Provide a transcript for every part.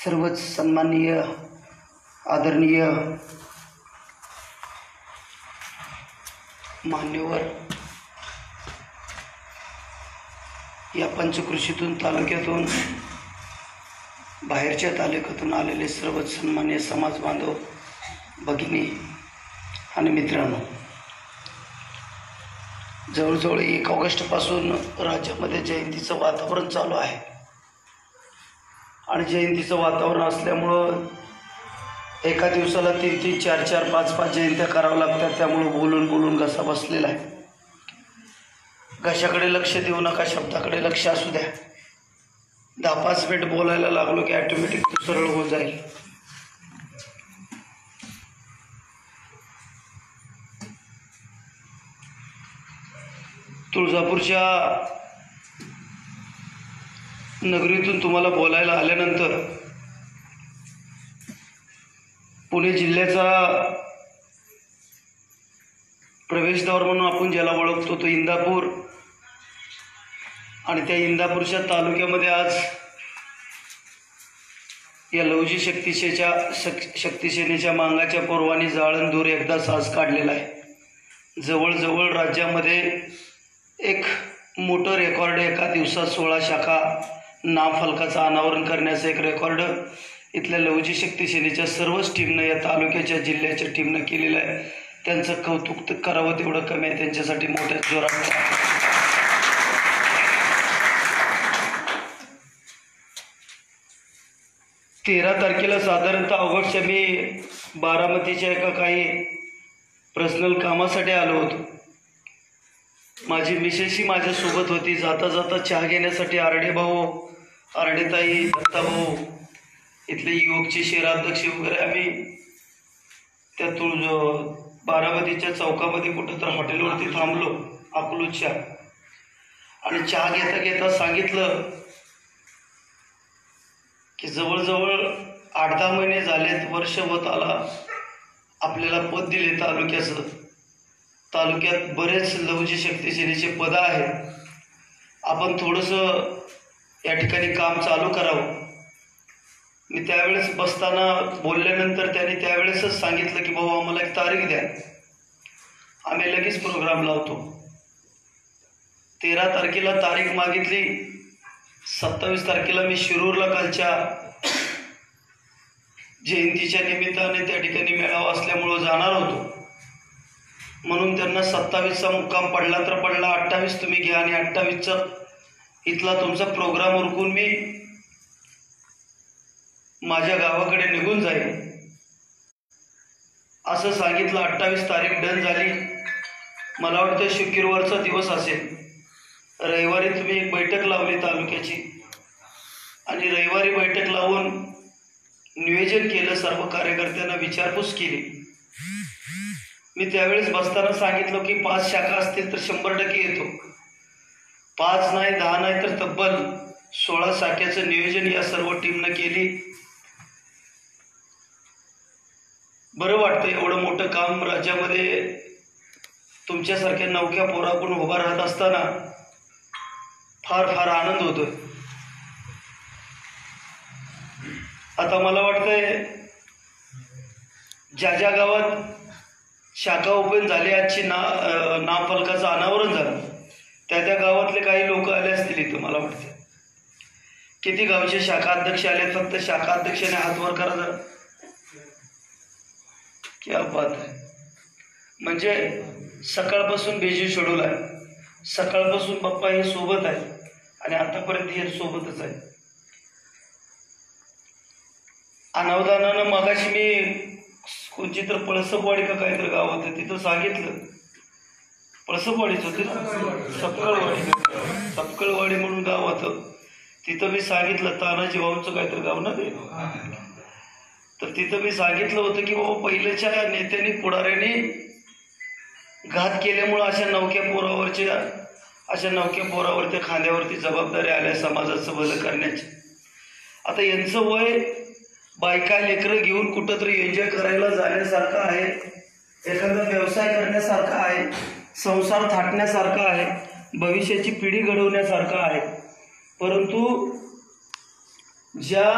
सर्वच सन्माननीय आदरणीय मान्यवर या पंचकृषीतून तालुक्यातून बाहेरच्या तालुक्यातून आलेले सर्वच सन्माननीय समाज बांधव भगिनी आणि मित्रांनो, जवळजवळ 1 ऑगस्टपासून राज्यामध्ये जयंतीचं वातावरण चालू आहे आणि जयंतीचं वातावरण असल्यामुळं एका दिवसाला 3-3, 4-4, 5-5 जयंत्या कराव्या लागतात. त्यामुळं बोलून बोलून घसा बसलेला आहे. घशाकडे लक्ष देऊ नका, शब्दाकडे लक्ष असू द्या. 10-5 मिनिट बोलायला लागलो की ऑटोमॅटिक सरळ होऊन जाईल. तुळजापूरच्या नगरीतून तुम्हाला बोलायला आल्यानंतर पुणे जिल्ह्याचा प्रवेशद्वार म्हणून आपण ज्याला ओळखतो तो इंदापूर, आणि त्या इंदापूरच्या तालुक्यामध्ये आज या लवजी शक्तिसेनेच्या मांगाच्या पर्वानी जाळंदूर एकदाच आज काढलेला आहे. जवळजवळ राज्यामध्ये एक मोठं रेकॉर्ड, एका दिवसात 16 शाखा नामफलकाचं अनावरण करण्याचं एक रेकॉर्ड इथल्या लवजी शक्तिसेनेच्या सर्वच टीमनं, या तालुक्याच्या जिल्ह्याच्या टीमनं केलेलं आहे. त्यांचं कौतुक करावं तेवढं कमी आहे. त्यांच्यासाठी मोठ्या जोरात 13 तारखेला साधारणतः ऑगस्टच्या मी बारामतीच्या एका काही पर्सनल कामासाठी आलो होतो. माझी मिसेसही माझ्यासोबत होती. जाता जाता चहा घेण्यासाठी आरडे भाऊ, आरडेताई, दत्ताभाऊ, इथले युवकचे शहराध्यक्ष वगैरे आम्ही त्या बारामतीच्या चौकामध्ये कुठं तर हॉटेलवरती थांबलो अकलूजच्या, आणि चहा घेता घेता सांगितलं की जवळजवळ 8-10 महिने झालेत, वर्ष होत आला आपल्याला पद दिले तालुक्याचं. तालुक्यात बरेच लवजी शक्तिसेनेचे पद आहेत. आपण थोडंसं या ठिकाणी काम चालू करावं. मी त्यावेळेस बसताना बोलल्यानंतर त्याने त्यावेळेसच सांगितलं की भाऊ आम्हाला एक तारीख द्या, आम्ही लगेच प्रोग्राम लावतो. 13 तारखेला तारीख मागितली. 27 तारखेला मी शिरूरला कालच्या जयंतीच्या निमित्ताने त्या ठिकाणी मेळावा असल्यामुळं जाणार होतो. म्हणून त्यांना 27चा मुक्काम पडला तर पडला, 28 तुम्ही घ्या आणि 28चा इथला तुमचा प्रोग्राम उरकून मी माझ्या गावाकडे निघून जाईल असं सांगितलं. 28 तारीख डन झाली. मला वाटतं शुक्रवारचा दिवस असेल. रविवारी तुम्ही एक बैठक लावली तालुक्याची, आणि रविवारी बैठक लावून नियोजन केलं, सर्व कार्यकर्त्यांना विचारपूस केली. मी त्यावेळेस बसताना सांगितलं की 5 शाखा असतील तर 100% येतो. 5 नाही, 10 नाही तर तब्बल 16 शाखेचं नियोजन या सर्व टीमनं केली. बरं वाटतं एवढं मोठं काम राज्यामध्ये तुमच्यासारख्या नवख्या पोराकडून उभा राहत असताना फार फार आनंद होतोय. आता मला वाटतंय ज्या ज्या गावात शाखा ओपन झाली, आजची नामफलकाचं अनावरण झालं, त्या गावातले काही लोक आले असतील इथं. मला वाटतं किती गावचे शाखा अध्यक्ष आले? फक्त शाखा अध्यक्षाने हात वर करा जरा. क्या बात आहे. म्हणजे सकाळपासून बिझी शेड्यूल आहे. सकाळपासून पप्पा हे सोबत आहे आणि आतापर्यंत हे सोबतच आहे. अनावधानानं मगाशी मी कोणची तर पळसपवाडी का काहीतरी गाव होतं तिथं सांगितलं. पळसपवाडीच होती ना, सपकळवाडी म्हणून गाव होतं. तिथं मी सांगितलं, तानाजी भाऊंचं काहीतरी गाव ना ते, तर तिथं मी सांगितलं होतं की बाबा पहिल्याच्या नेत्यांनी, पुढाऱ्यांनी घात केल्यामुळं अशा नवख्या पोरावरच्या खांद्यावरती जबाबदारी आल्या समाजाचं भलं करण्याची. आता यांचं वय बायका लेकरं घेऊन कुठंतरी एन्जॉय करायला जाण्यासारखं आहे, एखादा व्यवसाय करण्यासारखा आहे, संसार थाटण्यासारखा आहे, भविष्याची पिढी घडवण्यासारखं आहे. परंतु ज्या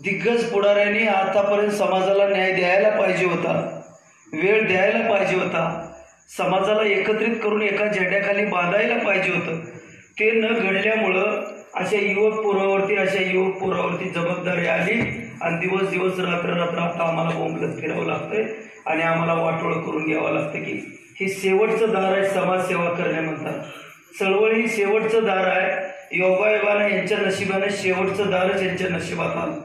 दिग्गज पुढाऱ्यांनी आतापर्यंत समाजाला न्याय द्यायला पाहिजे होता, वेळ द्यायला पाहिजे होता, समाजाला एकत्रित करून एका झेंड्याखाली बांधायला पाहिजे होतं. ते न घडल्यामुळं अशा युवक पोरावरती जबाबदारी आली आणि दिवस दिवस रात्र आता आम्हाला बोंबलत फिरावं लागतंय आणि आम्हाला वाटोळं करून घ्यावं लागतं की हे शेवटचं दार आहे समाजसेवा करणे म्हणतात. चळवळ ही शेवटचं दार आहे. योगायोगाने यांच्या नशिबाने शेवटचं दारच यांच्या नशिबात आलं.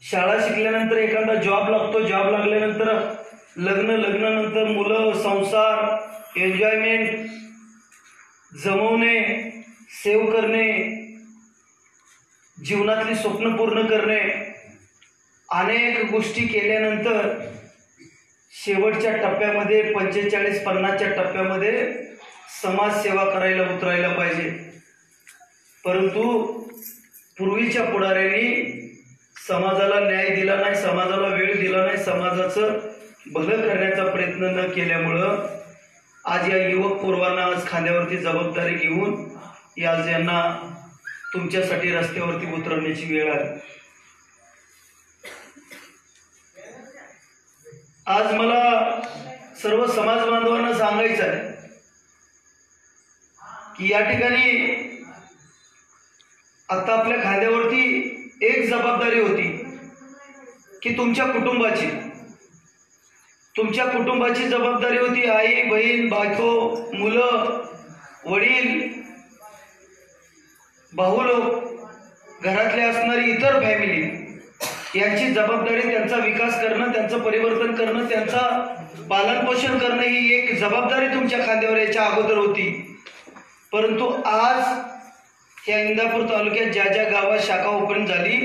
शाळा शिकल्यानंतर एखादा जॉब लागतो, जॉब लागल्यानंतर लग्नानंतर मुलं, संसार, एन्जॉयमेंट, जमवणे, सेव्ह करणे, जीवनातली स्वप्न पूर्ण करणे, अनेक गोष्टी केल्यानंतर शेवटच्या टप्प्यामध्ये 45-50च्या टप्प्यामध्ये समाजसेवा करायला उतरायला पाहिजे. परंतु पूर्वीच्या पुढाऱ्यांनी समाजाला न्याय दिला नाही, समाजाला वेळ दिला नाही, समाजाचं भलं करण्याचा प्रयत्न न केल्यामुळं आज या युवक पूर्वांना आज खांद्यावरती जबाबदारी घेऊन आज यांना तुमच्यासाठी रस्त्यावरती उतरवण्याची वेळ आली. आज मला सर्व समाज बांधवांना सांगायचं आहे की या ठिकाणी आता आपल्या खांद्यावरती एक जबाबदारी होती की तुमच्या कुटुंबाची जबाबदारी होती. आई, बहीण, बायको, मुलं, वडील, भाऊ लोक, घरातले असणारी इतर फॅमिली यांची जबाबदारी, त्यांचा विकास करणं, त्यांचं परिवर्तन करणं, त्यांचा पालनपोषण करणं ही एक जबाबदारी तुमच्या खांद्यावर याच्या अगोदर होती. परंतु आज या इंदापूर तालुक्यात ज्या ज्या गावात शाखा ओपन झाली,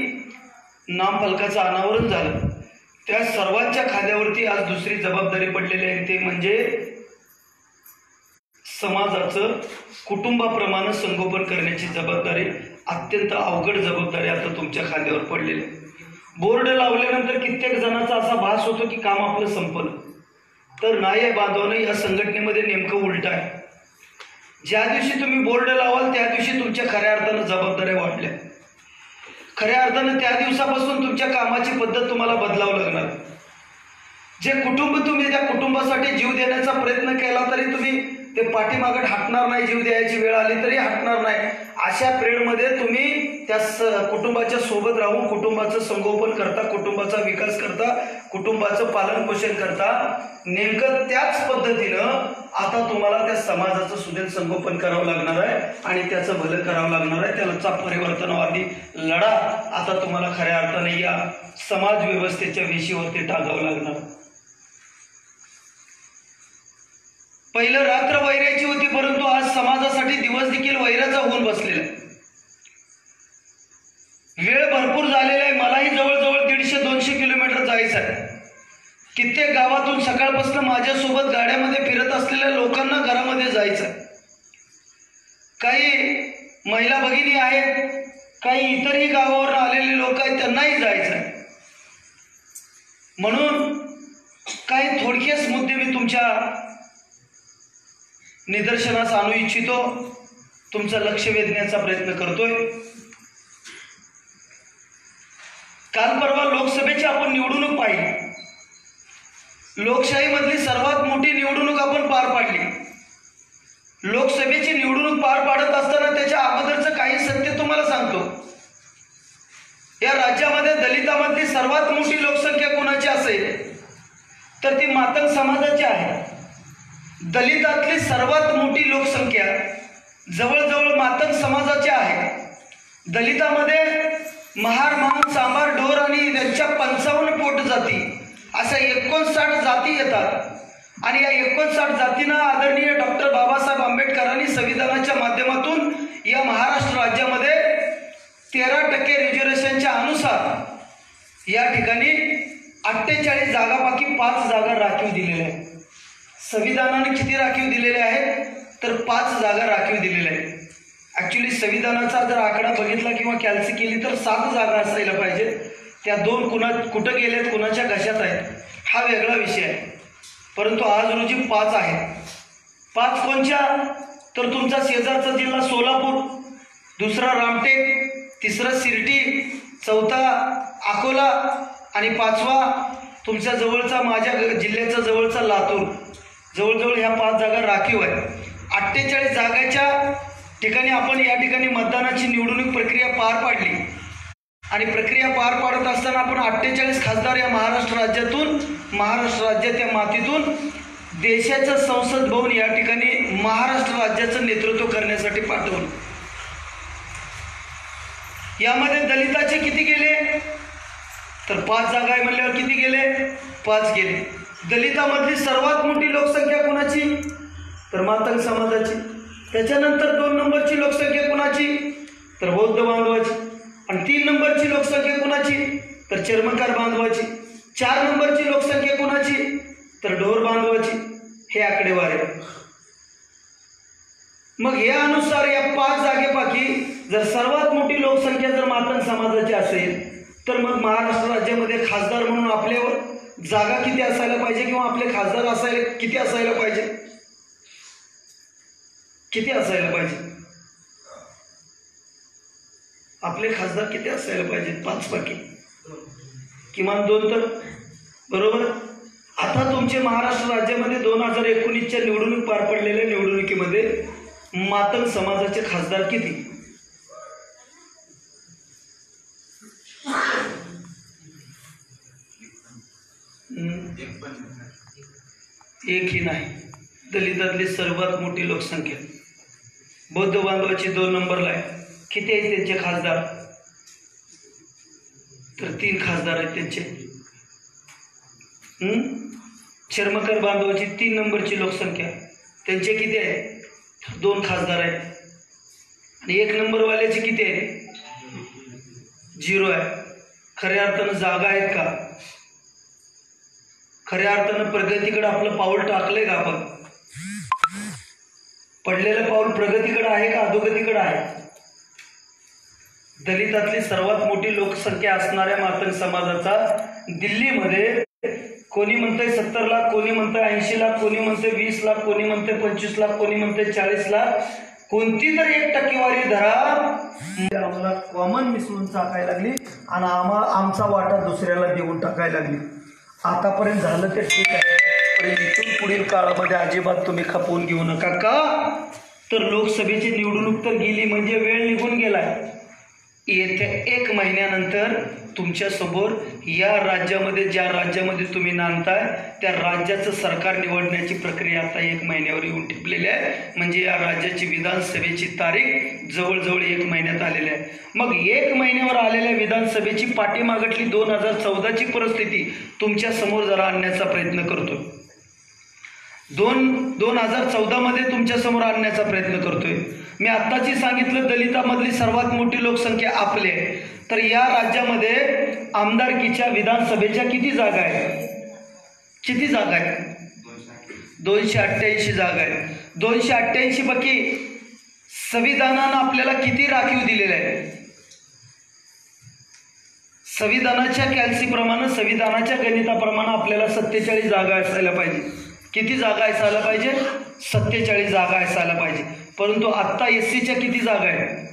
नामफलकाचं अनावरण झालं, त्या सर्वांच्या खांद्यावरती आज दुसरी जबाबदारी पडलेली आहे. ते म्हणजे समाजाचं कुटुंबाप्रमाणे संगोपन करण्याची जबाबदारी, अत्यंत अवघड जबाबदारी आता तुमच्या खांद्यावर पडलेली आहे. बोर्ड लावल्यानंतर कित्येक जणांचा असा भास होतो की काम आपलं संपलं, तर नाही आहे बांधवानं. या संघटनेमध्ये नेमकं उलट आहे. ज्या दिवशी तुम्ही बोर्ड लावाल त्या दिवशी तुमच्या खऱ्या अर्थानं जबाबदाऱ्या वाढल्या. खऱ्या अर्थानं त्या दिवसापासून तुमच्या कामाची पद्धत तुम्हाला बदलावं लागणार. जे कुटुंब तुम्ही त्या कुटुंबासाठी जीव देण्याचा प्रयत्न केला तरी तुम्ही ते पाठीमागत हटणार नाही, जीव द्यायची वेळ आली तरी हटणार नाही. अशा पिरियडमध्ये तुम्ही त्या कुटुंबाच्या सोबत राहून कुटुंबाचं संगोपन करता, कुटुंबाचा विकास करता, कुटुंबाचं पालन पोषण करता. नेमकं त्याच पद्धतीनं आता तुम्हाला त्या समाजाचं सुदीर संगोपन करावं लागणार आहे आणि त्याचं भलं करावं लागणार आहे. त्याचा परिवर्तनवादी लढा आता तुम्हाला खऱ्या अर्थाने या समाज व्यवस्थेच्या विषयावरती टाकावं लागणार. पहिलं रात्र वैराची होती, परंतु आज समाजासाठी दिवस देखील वैराचा होऊन बसलेला आहे. वेळ भरपूर झालेला आहे. मलाही जवळजवळ 150-200 किलोमीटर जायचं आहे. कित्येक गावातून सकाळपासून माझ्यासोबत गाड्यामध्ये फिरत असलेल्या लोकांना घरामध्ये जायचं आहे. काही महिला भगिनी आहेत, काही इतरही गावावर आलेले लोक आहेत, त्यांनाही जायचं आहे. म्हणून काही थोडकेच मुद्दे मी तुमच्या निदर्शनास आणू इच्छितो, तुमचं लक्ष वेधण्याचा प्रयत्न करतोय. काल परवा लोकसभेची आपण निवडणूक पाहिली. लोकशाहीमधली सर्वात मोठी निवडणूक आपण पार पाडली. लोकसभेची निवडणूक पार पाडत असताना त्याच्या अगोदरचं काही सत्य तुम्हाला सांगतो. या राज्यामध्ये दलितांमधली सर्वात मोठी लोकसंख्या कोणाची असेल तर ती मातंग समाजाची आहे. दलितातली सर्वात मोठी लोकसंख्या जवळजवळ मातंग समाजाची आहे. दलितामध्ये महार, मान, सांबार, ढोर आणि त्यांच्या 55 पोट जाती अशा 59 जाती येतात आणि या 59 जातींना आदरणीय डॉक्टर बाबासाहेब आंबेडकरांनी संविधानाच्या माध्यमातून या महाराष्ट्र राज्यामध्ये 13% रिझर्वेशनच्या अनुसार या ठिकाणी 48 जागापैकी 5 जागा राखीव दिलेल्या आहेत. संविधानाने किती राखीव दिलेले आहेत तर 5 जागा राखीव दिलेल्या आहेत. ॲक्च्युली संविधानाचा जर आकडा बघितला किंवा कॅल्सी केली तर 7 जागा असायला पाहिजे. त्या 2 कुठं गेल्यात, कुणाच्या कशात आहेत हा वेगळा विषय आहे. परंतु आज रोजी 5 आहेत. 5 कोणच्या तर तुमचा शेजारचा जिल्हा सोलापूर, दुसरा रामटेक, तिसरा शिर्डी, चौथा अकोला आणि पाचवा तुमच्या जवळचा माझ्या जिल्ह्याचा जवळचा लातूर. जवळजवळ ह्या 5 जागा राखीव आहेत. 48 जागाच्या ठिकाणी आपण या ठिकाणी मतदानाची निवडणूक प्रक्रिया पार पाडली आणि प्रक्रिया पार पाडत असताना आपण 48 खासदार या महाराष्ट्र राज्यात या मातीतून देशाचं संसद भवन या ठिकाणी महाराष्ट्र राज्याचं नेतृत्व करण्यासाठी पाठवलं. यामध्ये दलिताचे किती गेले तर 5 जागा आहे म्हणल्यावर किती गेले? 5 गेले. दलितामधली सर्वात मोठी लोकसंख्या कोणाची तर मातंग समाजाची. त्याच्यानंतर 2 नंबरची लोकसंख्या कोणाची तर बौद्ध बांधवाची. आणि 3 नंबरची लोकसंख्या कोणाची तर चर्मकार बांधवाची. 4 नंबरची लोकसंख्या कोणाची तर ढोर बांधवाची. हे आकडेवारी. मग या अनुसार या 5 जागेपैकी जर सर्वात मोठी लोकसंख्या जर मातंग समाजाची असेल तर मग महाराष्ट्र राज्यामध्ये खासदार म्हणून आपल्यावर जागा किती असायला पाहिजे किंवा आपले खासदार किती असायला पाहिजे? किती असायला पाहिजे? आपले खासदार किती असायला पाहिजे? 5 पैकी किमान 2 तर बरोबर. आता तुमचे महाराष्ट्र राज्यामध्ये 2019च्या निवडणूक पार पडलेल्या निवडणुकीमध्ये मातंग समाजाचे खासदार किती? एकही नाही. दलितातली सर्वात मोठी लोकसंख्या. बौद्ध बांधवाची 2 नंबरला आहे. किती आहेत त्यांचे खासदार तर 3 खासदार आहेत त्यांचे. चर्मकार बांधवाची 3 नंबरची लोकसंख्या. त्यांचे किती आहे 2 खासदार आहेत. आणि 1 नंबरवाल्याचे किती आहे 0 आहे. खऱ्या अर्थानं जागा आहेत का? खऱ्या अर्थानं प्रगतीकडे आपलं पाऊल टाकलंय का? आपण पडलेलं पाऊल प्रगतीकडे आहे का अधोगतीकडे आहे? दलितातली सर्वात मोठी लोकसंख्या असणाऱ्या मातंग समाजाचा दिल्लीमध्ये कोणी म्हणतंय 70 लाख, कोणी म्हणतंय 80 लाख, कोणी म्हणतंय 20 लाख, कोणी म्हणतंय 25 लाख, कोणी म्हणतंय 40 लाख. कोणती तरी 1% धरा आम्हाला कॉमन मिसळून टाकायला लागली आणि आमचा वाटा दुसऱ्याला देऊन टाकायला लागली. आतापर्यंत झालं ते ठीक आहे, पण इथून पुढील काळामध्ये अजिबात तुम्ही खपवून घेऊ नका. का तर लोकसभेची निवडणूक तर गेली म्हणजे वेळ निघून गेलाय. येत्या 1 महिन्यानंतर तुमच्यासमोर या राज्यामध्ये ज्या राज्यामध्ये तुम्ही नांदताय त्या राज्याचं सरकार निवडण्याची प्रक्रिया आता 1 महिन्यावर येऊन ठेपलेली आहे. म्हणजे या राज्याची विधानसभेची तारीख जवळजवळ 1 महिन्यात आलेली आहे. मग 1 महिन्यावर आलेल्या विधानसभेची पाठीमागटली 2014ची परिस्थिती तुमच्या समोर जरा आणण्याचा प्रयत्न करतोय. 2014 मध्ये तुमच्या समोर आणण्याचा प्रयत्न करतोय. मी आत्ताची सांगितलं दलितामधली सर्वात मोठी लोकसंख्या आपली आहे. तर या राज्यामध्ये आमदारकीच्या विधानसभेच्या किती जागा आहेत? किती जागा आहेत? 288 जागा आहेत. 288 पैकी संविधानानं आपल्याला किती राखीव दिलेले आहे? संविधानाच्या कॅल्सीप्रमाणे संविधानाच्या गणिताप्रमाणे आपल्याला 47 जागा असायला पाहिजे. किती जागा असायला पाहिजे? 47 जागा असायला पाहिजे. परंतु आत्ता SCच्या किती जागा आहेत?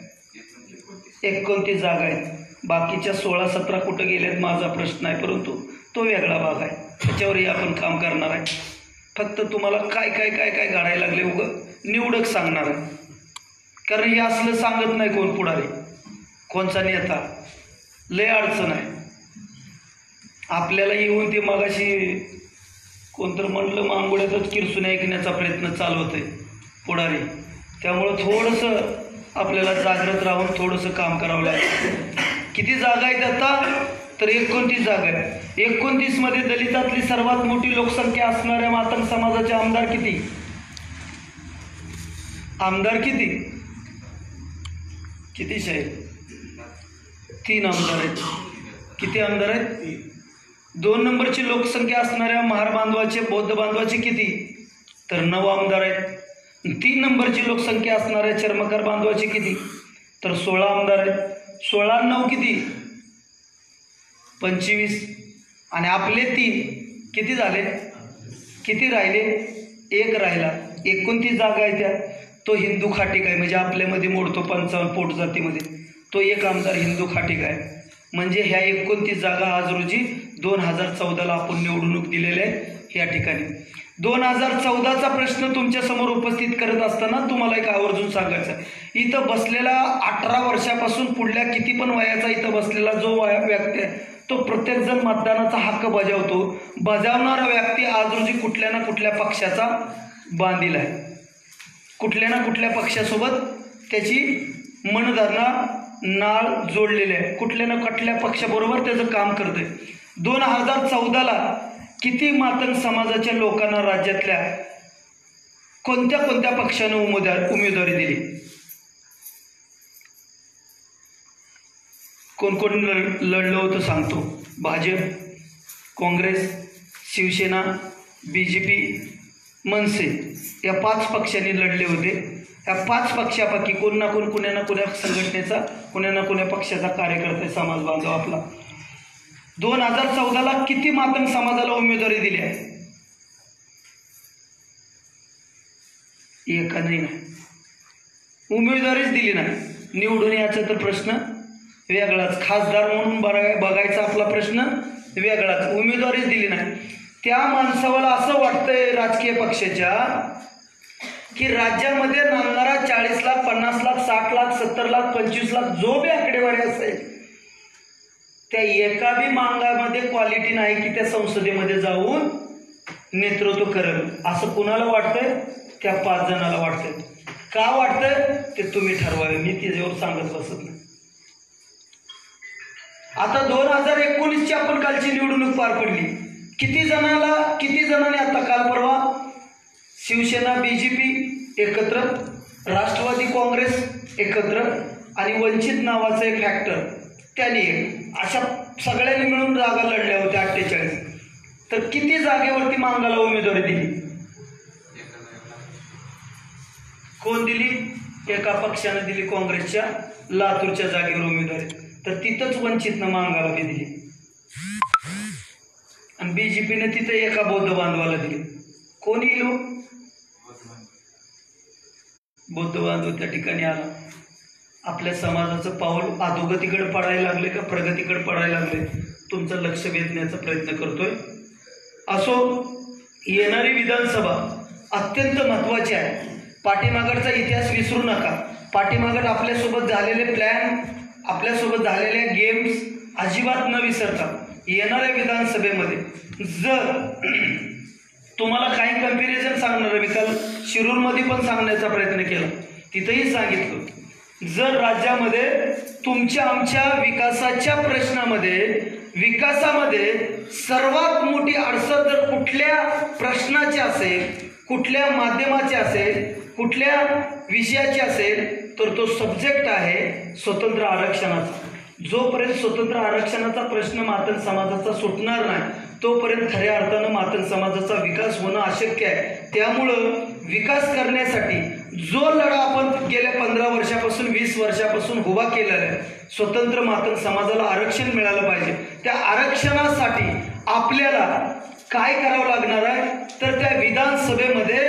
29 जागा आहेत. बाकीच्या 16-17 कुठं गेल्यात माझा प्रश्न आहे, परंतु तो वेगळा भाग आहे. त्याच्यावरही आपण काम करणार आहे. फक्त तुम्हाला काय काय काय काय घडायला लागले उगं निवडक सांगणार आहे. कारण हे असलं सांगत नाही कोण पुढारी, कोणचा नेता. लय अडचण आहे आपल्याला येऊन. ते मगाशी कोणतं म्हणलं मांगोड्यातच किरसून ऐकण्याचा प्रयत्न चालू होतोय पुढारी. त्यामुळं थोडंसं आपल्याला जागृत राहून थोडंसं काम करावं लागतं. किती जागा आहेत आता तर 29 जागा आहेत. 29 मध्ये दलितातली सर्वात मोठी लोकसंख्या असणाऱ्या मातंग समाजाचे आमदार किती? आमदार किती? किती साहेब? 3 आमदार आहेत. किती आमदार आहेत? 2 नंबरची लोकसंख्या असणाऱ्या महार बांधवाचे बौद्ध बांधवाचे किती तर 9 आमदार आहेत. 3 नंबरची लोकसंख्या असणाऱ्या चर्मकार बांधवाचे किती तर 16 आमदार आहेत. 16 आणि 9 किती? 25. आणि आपले 3 किती झाले? किती राहिले? 1 राहिला. 29 जागा आहे त्या. तो हिंदू खाटीक आहे म्हणजे आपल्यामध्ये मोडतो 55 पोट जातीमध्ये. तो एक आमदार हिंदू खाटीक आहे. म्हणजे ह्या 29 जागा आज रोजी 2014ला आपण निवडणूक दिलेल्या आहेत या ठिकाणी. 2014चा प्रश्न तुमच्या समोर उपस्थित करत असताना तुम्हाला एक आवर्जून सांगायचं आहे, इथं बसलेला 18 वर्षापासून पुढल्या किती पण वयाचा इथं बसलेला जो व्यक्ती आहे तो प्रत्येकजण मतदानाचा हक्क बजावतो. बजावणारा व्यक्ती आज रोजी कुठल्या ना कुठल्या पक्षाचा बांधील आहे, कुठल्या ना कुठल्या पक्षासोबत त्याची मनधरणा नाळ जोडलेली आहे, कुठल्या ना कुठल्या पक्षाबरोबर त्याचं काम करतंय. 2014ला किती मातंग समाजाच्या लोकांना राज्यातल्या कोणत्या कोणत्या पक्षाने उमेदवारी दिली? कोण कोण लढलं होतं सांगतो. भाजप, काँग्रेस, शिवसेना, BJP, मनसे या 5 पक्षांनी लढले होते. या 5 पक्षापैकी कोण ना कोण कुण्या ना कुण्या संघटनेचा कुण्या ना कुण्या पक्षाचा कार्यकर्ता समाज बांधव आपला. 2014ला किती मातंग समाजाला उमेदवारी दिली आहे? एकानंही नाही, उमेदवारीच दिली नाही. निवडून याचा तर प्रश्न वेगळाच, खासदार म्हणून बघायचा आपला प्रश्न वेगळाच, उमेदवारीच दिली नाही. त्या माणसाला असं वाटतंय राजकीय पक्षाच्या की राज्यामध्ये नांदणारा 40 लाख, 50 लाख, 60 लाख, 70 लाख, 25 लाख जो बी आकडेवारी असेल त्या एका बी मांगामध्ये क्वालिटी नाही की त्या संसदेमध्ये जाऊन नेतृत्व करेल असं कुणाला वाटतंय? त्या 5 जणाला वाटतंय. का वाटतंय ते तुम्ही ठरवावे, मी त्याच्यावर सांगत बसत नाही. आता 2019ची आपण कालची निवडणूक पार पडली. किती जणांनी आता काल परवा शिवसेना, BJP एकत्र, राष्ट्रवादी काँग्रेस एकत्र आणि वंचित नावाचं एक फॅक्टर त्यांनी अशा सगळ्यांनी मिळून जागा लढल्या होत्या 48. तर किती जागेवरती मांगाला उमेदवारी दिली? कोण दिली? एका पक्षाने दिली, काँग्रेसच्या लातूरच्या जागेवर उमेदवारी. तर तिथंच वंचितनं मांगाला बी दिली आणि BJPने तिथं एका बौद्ध बांधवाला दिली. कोण येईल? बौद्ध बांधव त्या ठिकाणी आला. आपल्या समाजाचं पाऊल अधोगतीकडे पडायला लागले का प्रगतीकडे पडायला लागले तुमचं लक्ष वेधण्याचा प्रयत्न करतोय. असो, येणारी विधानसभा अत्यंत महत्त्वाची आहे. पाठीमागचा इतिहास विसरू नका. पाठीमागत आपल्यासोबत झालेले प्लॅन, आपल्यासोबत झालेल्या गेम्स अजिबात न विसरता येणाऱ्या विधानसभेमध्ये जर तुम्हाला काही कंपॅरिझन सांगणार, मी काल शिरूरमध्ये पण सांगण्याचा प्रयत्न केला, तिथंही सांगितलं, जर राज्यामध्ये तुमच्या आमच्या विकासामध्ये सर्वात मोठी अडचण जर कुठल्या प्रश्नाची असेल, कुठल्या माध्यमाची असेल, कुठल्या विषयाची असेल तर तो सब्जेक्ट आहे स्वतंत्र आरक्षणाचा. जोपर्यंत स्वतंत्र आरक्षणाचा प्रश्न मातंग समाजाचा सुटणार नाही तोपर्यंत खऱ्या अर्थानं मातंग समाजाचा विकास होणं अशक्य आहे. त्यामुळं विकास करण्यासाठी जो लढा आपण गेल्या 15 वर्षापासून 20 वर्षापासून उभा केलेला आहे, स्वतंत्र मातंग समाजाला आरक्षण मिळालं पाहिजे. त्या आरक्षणासाठी आपल्याला काय करावं लागणार आहे तर त्या विधानसभेमध्ये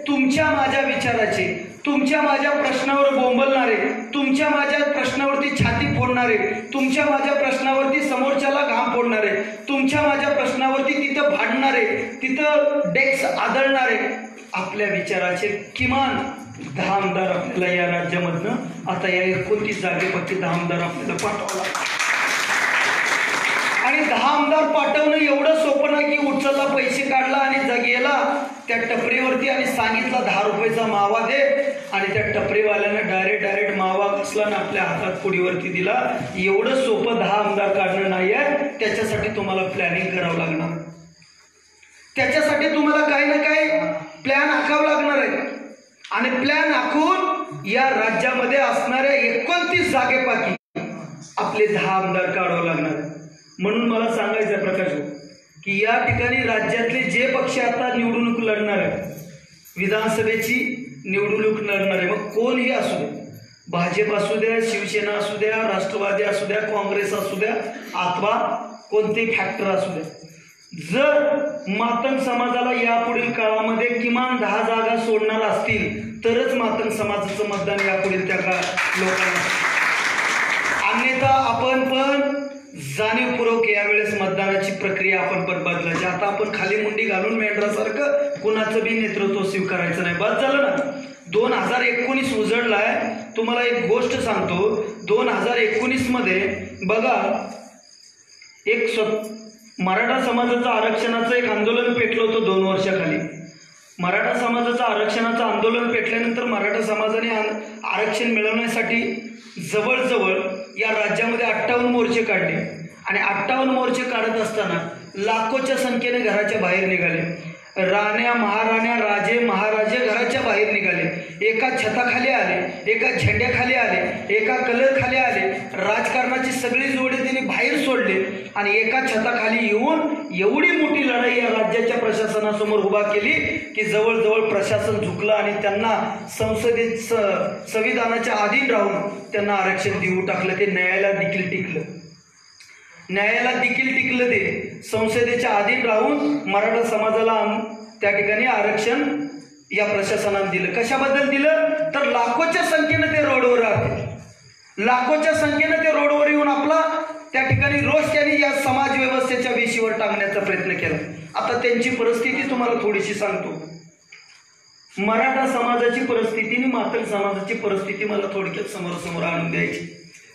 तुमच्या माझ्या विचाराचे, तुमच्या माझ्या प्रश्नावर बोंबलणारे, तुमच्या माझ्या प्रश्नावरती छाती फोडणारे, तुमच्या माझ्या प्रश्नावरती समोरच्याला घाम फोडणारे, तुमच्या माझ्या प्रश्नावरती तिथं भांडणारे, तिथं डेस्क आदळणारे आपल्या विचाराचे किमान 10 आमदार आपल्याला या राज्यामधनं आता या 29 जागेपैकी 10 आमदार आपल्याला पाठवावं लागतात. आणि 10 आमदार पाठवणं एवढं सोपं नाही की उचलला, पैसे काढला आणि गेला त्या टपरीवरती आणि सांगितला 10 रुपयाचा मावा दे आणि त्या टपरीवाल्यानं डायरेक्ट मावा कसला आणि आपल्या हातात पुडीवरती दिला. एवढं सोपं 10 आमदार काढणं नाही आहे. त्याच्यासाठी तुम्हाला प्लॅनिंग करावं लागणार. त्याच्यासाठी तुम्हाला काही ना काही प्लॅन आखावं लागणार आहे आणि प्लॅन आखून या राज्यामध्ये असणाऱ्या 29 जागेपैकी आपले 10 आमदार काढावं लागणार आहे. म्हणून मला सांगायचं आहे प्रकाश की या ठिकाणी राज्यातले जे पक्ष आता निवडणूक लढणार आहे, विधानसभेची निवडणूक लढणार आहे, मग कोणही असू दे, भाजप असू द्या, शिवसेना असू द्या, राष्ट्रवादी असू द्या, काँग्रेस असू द्या अथवा कोणतेही फॅक्टर असू द्या, जर मातंग समाजाला यापुढील काळामध्ये किमान 10 जागा सोडणार असतील तरच मातंग समाजाचं मतदान यापुढील त्या लोकांना. अन्यथा आपण पण जाणीवपूर्वक यावेळेस मतदानाची प्रक्रिया आपण पण बदलायची. आता आपण खाली मुंडी घालून मेंढरासारखं कुणाचं बी नेतृत्व स्वीकारायचं नाही. बस झालं ना. 2019 उजळलाय. तुम्हाला एक गोष्ट सांगतो, 2019 मध्ये बघा एक मराठा समाजाचं आरक्षणाचं एक आंदोलन पेटलं होतं 2 वर्षाखाली. मराठा समाजाचं आरक्षणाचं आंदोलन पेटल्यानंतर मराठा समाजाने आरक्षण मिळवण्यासाठी जवळजवळ या राज्यामध्ये 58 मोर्चे काढले आणि 58 मोर्चे काढत असताना लाखोच्या संख्येने घराच्या बाहेर निघाले. राण्या महाराण्या राजे महाराजे घराच्या बाहेर निघाले. एका छताखाली आले, एका झेंड्याखाली आले, एका कलर खाली आले. राजकारणाची सगळी जोडे त्यांनी बाहेर सोडले आणि एका छताखाली येऊन एवढी मोठी लढाई या राज्याच्या प्रशासनासमोर उभा केली की जवळजवळ प्रशासन झुकलं आणि त्यांना संसदेत संविधानाच्या अधीन राहून त्यांना आरक्षण देऊ टाकलं. ते न्यायालयात देखील टिकलं. ते संसदेच्या अधीन राहून मराठा समाजाला त्या ठिकाणी आरक्षण या प्रशासनाने दिलं. कशाबद्दल दिलं तर लाखोच्या संख्येनं ते रोडवर राहते. लाखोच्या संख्येनं ते रोडवर येऊन आपला त्या ठिकाणी रोष त्यांनी या समाज व्यवस्थेच्या वेशीवर टांगण्याचा प्रयत्न केला. आता त्यांची परिस्थिती तुम्हाला थोडीशी सांगतो. मराठा समाजाची परिस्थिती आणि मातंग समाजाची परिस्थिती मला थोडक्यात समोरासमोर आणून द्यायची.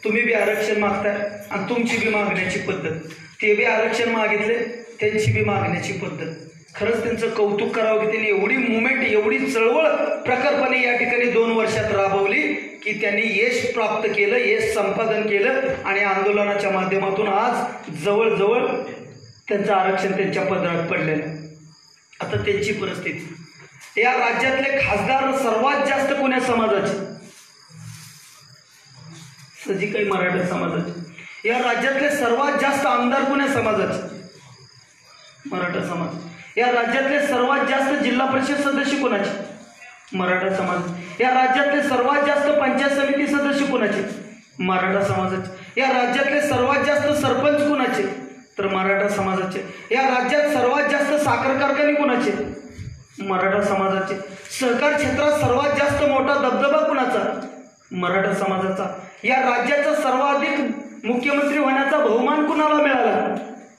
तुम्ही बी आरक्षण मागताय आणि तुमची बी मागण्याची पद्धत, ते बी आरक्षण मागितले त्यांची बी मागण्याची पद्धत. खरंच त्यांचं कौतुक करावं की त्यांनी एवढी मुवमेंट, एवढी चळवळ प्रखरपणे या ठिकाणी 2 वर्षात राबवली की त्यांनी यश प्राप्त केलं, यश संपादन केलं आणि आंदोलनाच्या माध्यमातून आज जवळजवळ त्यांचं आरक्षण त्यांच्या पदरात पडलेलं. आता त्यांची परिस्थिती, या राज्यातले खासदार सर्वात जास्त कोण्या समाजाचे? सजी काही मराठा समाजाचे. या राज्यातले सर्वात जास्त आमदार कोण्या समाजाचे? मराठा समाज. या राज्यातले सर्वात जास्त जिल्हा परिषद सदस्य कोणाचे? मराठा समाज. या राज्यातले सर्वात जास्त पंचायत समिती सदस्य कोणाचे? मराठा समाजाचे. या राज्यातले सर्वात जास्त सरपंच कोणाचे? तर मराठा समाजाचे. या राज्यात सर्वात जास्त साखर कारखाने कोणाचे? मराठा समाजाचे. सहकार क्षेत्रात सर्वात जास्त मोठा दबदबा कोणाचा? मराठा समाजाचा. या राज्याचा सर्वाधिक मुख्यमंत्री होण्याचा बहुमान कुणाला मिळाला?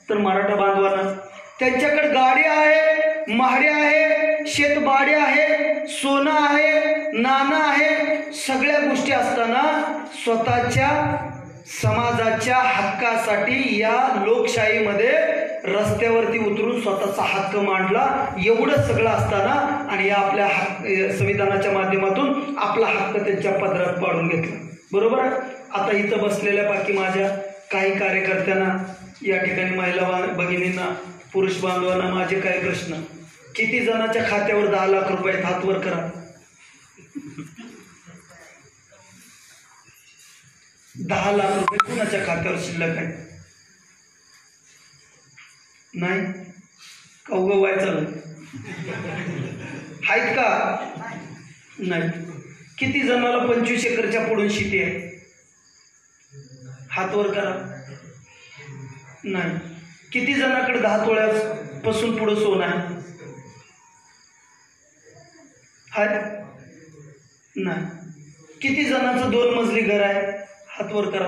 तर मराठा बांधवांना. त्यांच्याकडे गाडी आहे, महाडे आहे, शेतबाडे आहे, सोनं आहे, नाणं आहे, सगळ्या गोष्टी असताना स्वतःच्या समाजाच्या हक्कासाठी या लोकशाहीमध्ये रस्त्यावरती उतरून स्वतःचा हक्क मांडला. एवढं सगळं असताना आणि या आपल्या संविधानाच्या माध्यमातून आपला हक्क त्यांच्या पदरात पाडून घेतला. बरोबर आहे. आता इथं बसलेल्या बाकी माझ्या काही कार्यकर्त्यांना, या ठिकाणी महिला भगिनींना, पुरुष बांधवांना माझे काही प्रश्न. किती जणांच्या खात्यावर 10 लाख रुपये? हात वर करा. 10 लाख रुपये कुणाच्या खात्यावर शिल्लक आहे? नाही का? उगं व्हायचं आहेत का? नाही. किती जणाला 25 एकरच्या पुढून शेती आहे? हात वर करा. नाही. किती जणांकडे 10 तोळ्यापासून पुढं सोनं आहे? नाही. किती जणांचं 2 मजली घर आहे? हात वर करा.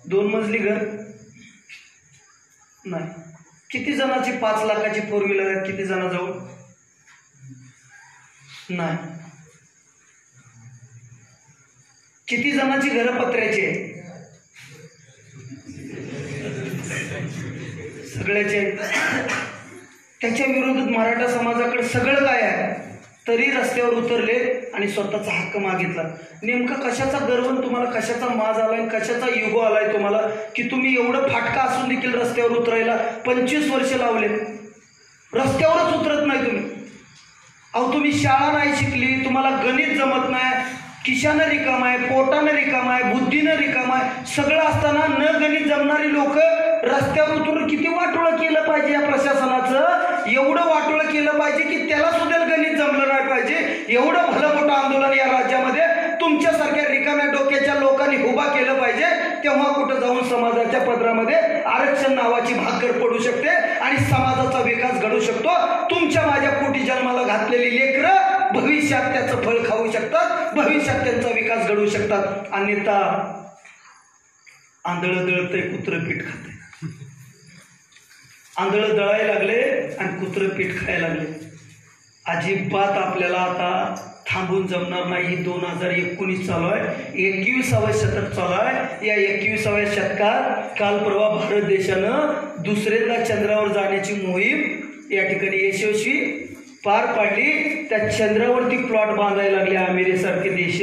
2 मजली घर नाही. किती जणांची 5 लाखाची 4 व्हीलर आहे? किती जणांजवळ? नाही. किती जणांची घरं पत्र्याची आहे? सगळ्याचे. त्याच्या विरोधात मराठा समाजाकडे सगळं काय आहे तरी रस्त्यावर उतरले आणि स्वतःचा हक्क मागितला. नेमका कशाचा गर्व, तुम्हाला कशाचा माज आलाय, कशाचा युगो आलाय तुम्हाला की तुम्ही एवढं फाटका असून देखील रस्त्यावर उतरायला 25 वर्ष लावले, रस्त्यावरच उतरत नाही तुम्ही. अहो तुम्ही शाळा नाही शिकली, तुम्हाला गणित जमत नाही, खिशानं रिकाम आहे, पोटानं रिकाम आहे, बुद्धीनं रिकाम आहे, सगळं असताना न गणित जमणारी लोक रस्त्यावर उतरून किती वाटोळं केलं पाहिजे या प्रशासनाचं. एवढं वाटोळं केलं पाहिजे की त्याला सुद्धा गणित जमलं नाही पाहिजे. एवढं भलं मोठं आंदोलन या राज्यामध्ये तुमच्यासारख्या रिकाम्या डोक्याच्या लोकांनी उभा केलं पाहिजे. तेव्हा कुठं जाऊन समाजाच्या पदरामध्ये आरक्षण नावाची भाकर पडू शकते आणि समाजाचा विकास घडू शकतो. तुमच्या माझ्या पोटी जन्माला घातलेली लेकरं भविष्य भविष्यात त्याचं फळ खाऊ शकतात, भविष्यात त्यांचा विकास घडवू शकतात. अन्यथा आंधळं दळतंय, कुत्रं पीठ खातंय. आंधळं दळायला लागले आणि कुत्रं पीठ खायला लागले. अजिबात आपल्याला आता थांबून जमणार नाही. 2019 चालू आहे, 21व्या शतक चालू आहे. या 21व्या शतकात काल परवा भारत देशानं दुसऱ्यांदा चंद्रावर जाण्याची मोहीम या ठिकाणी यशस्वी पार पाडली. त्या चंद्रावरती प्लॉट बांधायला लागले अमेरिकेसारखे देश.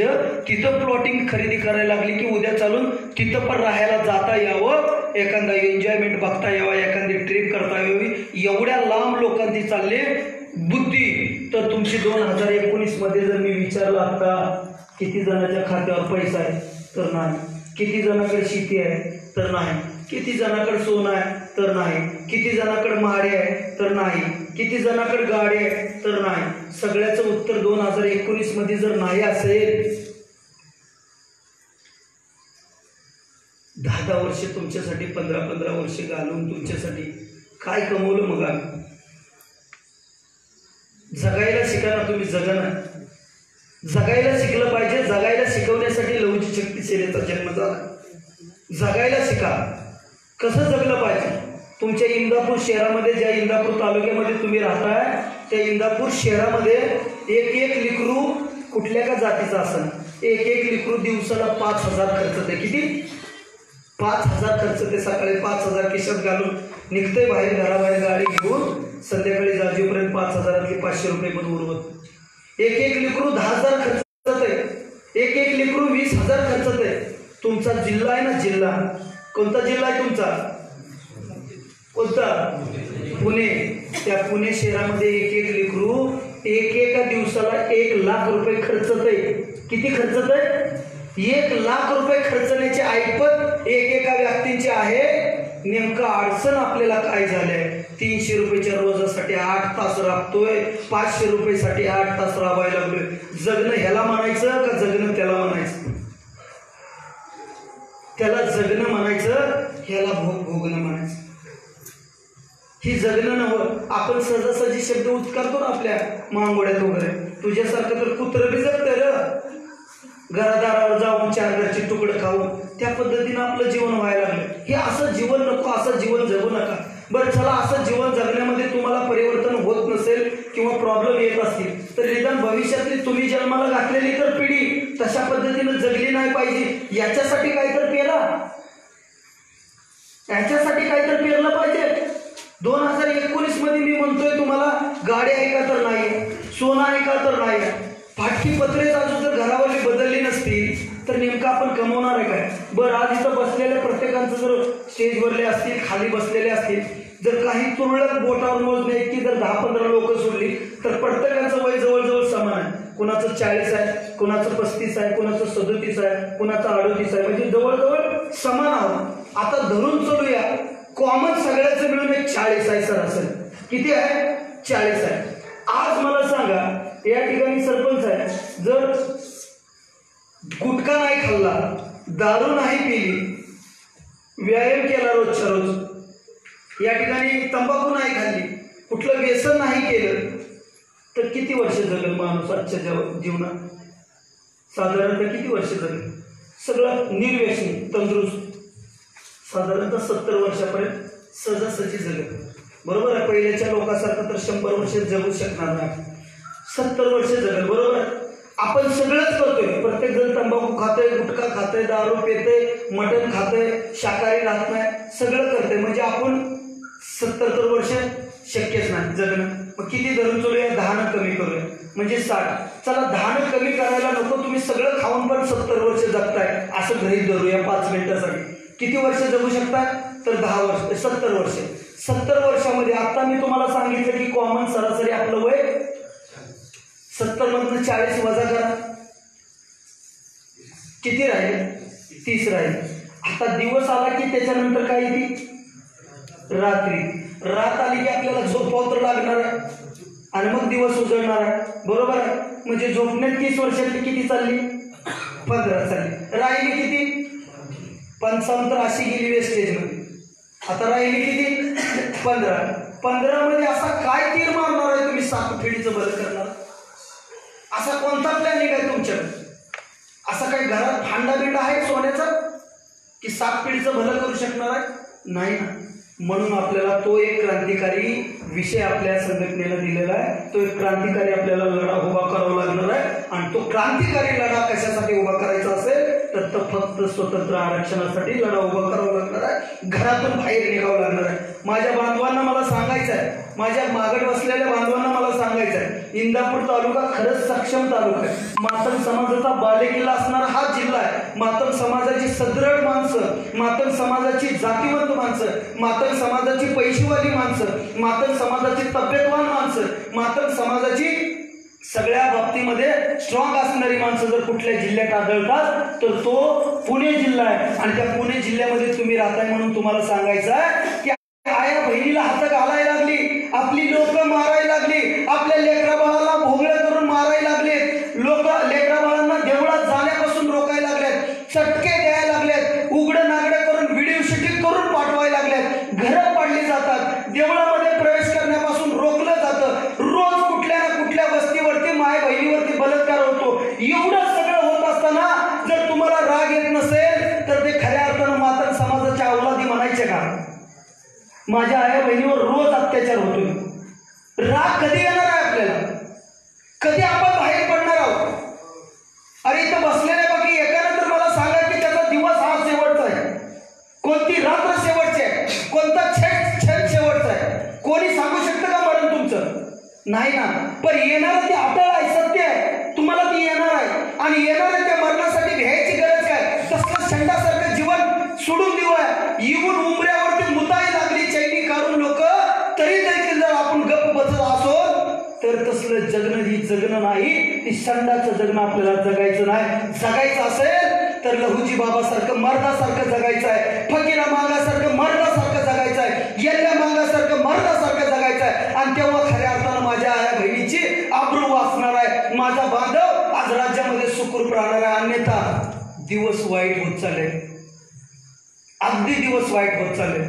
तिथं प्लॉटिंग खरेदी करायला लागली की उद्या चालून तिथं पण राहायला जाता यावं, एखादा एन्जॉयमेंट बघता यावा, एखादी ट्रिप करता यावी. एवढ्या लांब लोकांची चालले बुद्धी. तर तुमची 2019 मध्ये जर मी विचारलं आता किती जणांच्या खात्यावर पैसा आहे तर नाही, किती जणांकडे शेती आहे तर नाही, किती जणांकडे सोनं आहे तर नाही, किती जणांकडे माडे आहे तर नाही, किती जणांकडे गाडी आहे तर नाही. सगळ्याचं उत्तर 2019 मध्ये जर नाही असेल, 10-10 वर्ष तुमच्यासाठी, 15-15 वर्ष घालून तुमच्यासाठी काय कमवलं मग आम्ही? जगायला शिका ना तुम्ही, जगणं जगायला शिकलं पाहिजे. जगायला शिकवण्यासाठी लवचिक शक्ती सेनेचा जन्म झाला. जगायला शिका. कसं जगलं पाहिजे? तुमच्या इंदापूर शहरामध्ये, ज्या इंदापूर तालुक्यामध्ये तुम्ही राहताय, त्या इंदापूर शहरामध्ये एक लेकरू कुठल्या का जातीचा असेल, एक लेकरू दिवसाला 5,000 खर्च. ते किती? 5,000 खर्च. ते सकाळी 5,000 खिशात घालून निघतंय बाहेर, घराबाहेर गाडी घेऊन, संध्याकाळी जाजीपर्यंत 5,000 500 रुपये पण उरवत. एक लेकरू 10,000 खर्च आहे, एक लेकरू 20,000 खर्च आहे. तुमचा जिल्हा आहे ना, जिल्हा कोणता जिल्हा आहे तुमचा? कोणता? पुणे. त्या पुणे शहरामध्ये एक लेकरू एका दिवसाला 1,00,000 रुपये खर्च आहे. किती खर्च आहे? 1,00,000 रुपये खर्चण्याची ऐपत एका व्यक्तींची आहे. नेमकं अडचण आपल्याला काय झालंय? 300 रुपयाच्या रोजासाठी 8 तास राबतोय, 500 रुपयेसाठी 8 तास राबायला लागलोय. जगणं ह्याला म्हणायचं का जगणं त्याला म्हणायचं? त्याला जगणं म्हणायचं, ह्याला भोगणं म्हणायचं. ही जगणं नव्हतं. आपण सहजासहजी शब्द उच्चारतो ना आपल्या मांगोड्यात वगैरे. तुझ्यासारखं तर कुत्रं बी जगतंय र, घरादारावर जाऊन 4 घरचे तुकडं खाऊन. त्या पद्धतीनं आपलं जीवन व्हायला लागलं. हे असं जीवन नको, असं जीवन जगू नका. बरं चला, असं जीवन जगण्यामध्ये तुम्हाला परिवर्तन होत नसेल किंवा प्रॉब्लेम येत असतील तर निदान भविष्यातली तुम्ही जन्माला घातलेली तर पिढी तशा पद्धतीनं जगली नाही पाहिजे. याच्यासाठी काहीतरी पेरा, याच्यासाठी काहीतरी पेरलं पाहिजे. 2019 मध्ये मी म्हणतोय तुम्हाला, गाडी आहे का तर नाही, सोनं आहे का तर नाही, फाटकी पत्रे अजून जर घरावरली बदलली नसती तर नेमकं आपण कमवणार आहे काय? बरं, आज इथं बसलेल्या प्रत्येकांचं जर स्टेजवरले असतील, खाली बसलेले असतील, जर काही तुरळक बोटावर मोजणे की जर 10-15 लोक सोडली तर प्रत्येकाचं वय जवळजवळ समान आहे. कुणाचं 40 आहे, कुणाचं 35 आहे, कुणाचं 37 आहे, कुणाचं 38 आहे. म्हणजे जवळजवळ समान आहोत. आता धरून चलूया, कॉमन सगळ्याचं मिळून एक 40 आहे सरासरी. किती आहे? 40 आहे. आज मला सांगा, या ठिकाणी सरपंच आहे, जर गुटखा नाही खाल्ला, दारू नाही पिली, व्यायाम केला रोजच्या रोज, या ठिकाणी तंबाखू नाही खाल्ली, कुठलं व्यसन नाही केलं, तर किती वर्ष जगेल माणूस आजच्या जीवनात? साधारणतः किती वर्ष जगेल? सगळं निर्व्यसनी तंदुरुस्त साधारणतः 70 वर्षापर्यंत सहजासहजी जगेल. बरोबर आहे? पहिल्याच्या लोकांसारखं तर 100 वर्ष जगू शकणार नाही, 70 वर्ष जगेल. बरोबर आहे? आपण सगळंच करतोय. प्रत्येक जण तंबाखू खातोय, गुटखा खातोय, दारू पितोय, मटण खातोय, शाकाहारी राहत नाही, सगळं करतोय. म्हणजे आपण 70 वर्ष शक्यच नाही जगणं. मग किती धरून चलूया? 10 कमी करूया म्हणजे 60. चला 10 कमी करायला नको, तुम्ही सगळं खाऊन पण 70 वर्ष जगताय असं गृहीत धरूया 5 मिनिटासाठी. किती वर्ष जगू शकताय? तर 10 वर्ष, 70 वर्ष. 70 वर्षामध्ये आता मी तुम्हाला सांगितलं की कॉमन सरासरी आपलं वय 70 मधनं 40 वजा करा, किती राहील? 30 राहील. आता दिवस आला की त्याच्यानंतर काय येते? रात्री. रात आली की आपल्याला झोपावं तर लागणार आहे आणि मग दिवस उजळणार आहे. बरोबर आहे? म्हणजे झोपण्यात 30 वर्षातली किती चालली? 15 चालली. राहिली किती? 55 तर अशी गेली वेस्टेज मध्ये. आता राहिली किती? 15. 15 मध्ये असा काय तीर मारणार आहे तुम्ही? 7 पिढीचं बरं करणार. असा कोणता प्लॅनिंग आहे तुमच्याकडे? असा काही घरात भांडा बिंडा आहे सोन्याचा की 7 पिढीचं भलं करू शकणार आहे? नाही ना. म्हणून आपल्याला तो एक क्रांतिकारी विषय आपल्या संघटनेला दिलेला आहे. तो एक क्रांतिकारी आपल्याला लढा उभा करावा लागणार आहे. आणि तो क्रांतिकारी लढा कशासाठी उभा करायचा असेल तर तो फक्त स्वतंत्र आरक्षणासाठी लढा उभा करावा लागणार आहे. घरातून बाहेर निघावं लागणार आहे. माझ्या बांधवांना मला सांगायचं आहे, माझ्या मागड बसलेल्या बांधवांना मला सांगायचं आहे, इंदापूर तालुका खरंच सक्षम तालुका आहे. मातंग समाजाचा बालेकिल्ला असणारा हा जिल्हा आहे. मातंग समाजाची सदृढ माणसं, मातंग समाजाची जातीवंत माणसं, मातंग समाजाची पैशीवाली माणसं, मातंग समाजाची तब्येतवान माणसं, मातंग समाजाची सगळ्या बाबतीमध्ये स्ट्रॉंग असणारी माणसं जर कुठल्या जिल्ह्यात आढळतात तर तो पुणे जिल्हा आहे. आणि त्या पुणे जिल्ह्यामध्ये तुम्ही राहताय म्हणून तुम्हाला सांगायचं आहे की आया बहिणीला हात घालायला लागली, आपली लोक मारायला लागली, आपल्या लेकरा बाळाला भोगळे करून मारायला लागले, लोक लेकरा बाळांना देवळात जाण्यापासून रोखायला लागलेत, चटके द्यायला लागलेत, उघडं नागडं करून व्हिडिओ शूटिंग करून पाठवायला लागलेत, घरं पाडली जातात, देवळामध्ये प्रवेश करण्यापासून रोखलं जातं, रोज कुठल्या ना कुठल्या वस्तीवरती माय बहिणीवरती बलात्कार होतो. एवढं सगळं होत असताना जर तुम्हाला राग येत नसेल तर ते खऱ्या अर्थानं मातंग समाजाच्या अवलादी म्हणायचे का? माझ्या आया बहिणीवर रोज अत्याचार होतोय. राग कधी येणार आहे आपल्याला? कधी आपण बाहेर पडणार आहोत? अरे इथं बसलेल्या बाकी एकानंतर मला सांगा की त्याचा दिवस हा शेवटचा आहे, कोणती रात्र शेवटची आहे, कोणता क्षण शेवटचा आहे? कोणी सांगू शकतं का मरण तुमचं? नाही ना. पण येणार ती अटळ आहे, सत्य आहे, तुम्हाला ती येणार आहे. आणि येणाऱ्या त्या मरणासाठी भ्यायची गरज काय? तसलं शंडासारखं जीवन सोडून देऊ आहे. येऊन उमऱ्यावरती मुताई लागली चैनी काढून लोक, तरी देखील जर आपण गप्प बसत असो तर तसलं जगणं ही जगणं नाही, ती शंडाचं जगणं आपल्याला जगायचं नाही. जगायचं असेल तर लहुजी बाबासारखं मर्दासारखं जगायचं आहे, फकीरा मागासारखं मर्दासारखं जगायचं आहे, येल्ल्या मागासारखं मर्दासारखं जगायचं आहे. आणि तेव्हा खऱ्या अर्थानं माझ्या आया बहिणीची आबरू वाचणार आहे, माझा बांधव आज राज्यामध्ये सुखरूप राहणार आहे. अन्यथा दिवस वाईट होत चालले, अगदी दिवस वाईट होत चालले.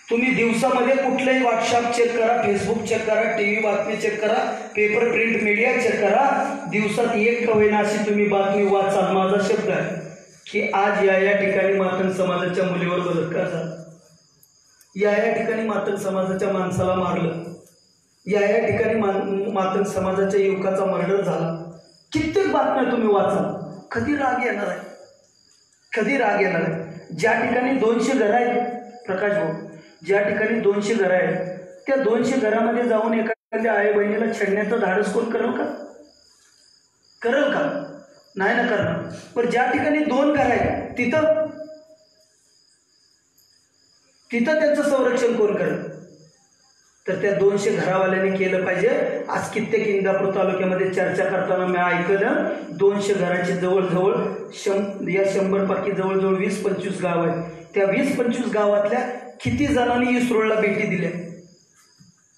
तुम्ही दिवसामध्ये कुठलंही व्हॉट्सअप चेक करा, फेसबुक चेक करा, टीव्ही बातमी चेक करा, पेपर प्रिंट मीडिया चेक करा, दिवसात एक का होईना अशी तुम्ही बातमी वाचाल. माझा शब्द आहे की आज या ठिकाणी मातंग समाजाच्या मुलीवर बलात्कार झाला, या ठिकाणी मातंग समाजाच्या माणसाला मारलं, या ठिकाणी मातंग समाजाच्या युवकाचा मर्डर झाला. कित्येक बातम्या तुम्ही वाचाल. कधी राग येणार आहे? कधी राग येणार आहे? ज्या ठिकाणी 200 घरं आहेत प्रकाश भाऊ, ज्या ठिकाणी 200 घरं आहेत त्या 200 घरामध्ये जाऊन एखाद्या आई बहिणीला छेडण्याचं धाडस कोण करेल का? करेल का? नाही ना करणार. पण ज्या ठिकाणी 2 घरं आहेत तिथं त्यांचं संरक्षण कोण करेल? तर त्या 200 घरावाल्यांनी केलं पाहिजे. आज कित्येक इंदापूर तालुक्यामध्ये चर्चा करताना मी ऐकलं 200 घरांची जवळजवळ या 100 पैकी जवळजवळ 20-25 गाव आहेत. त्या 20-25 गावातल्या किती जणांनी इसरोळला भेटी दिल्या,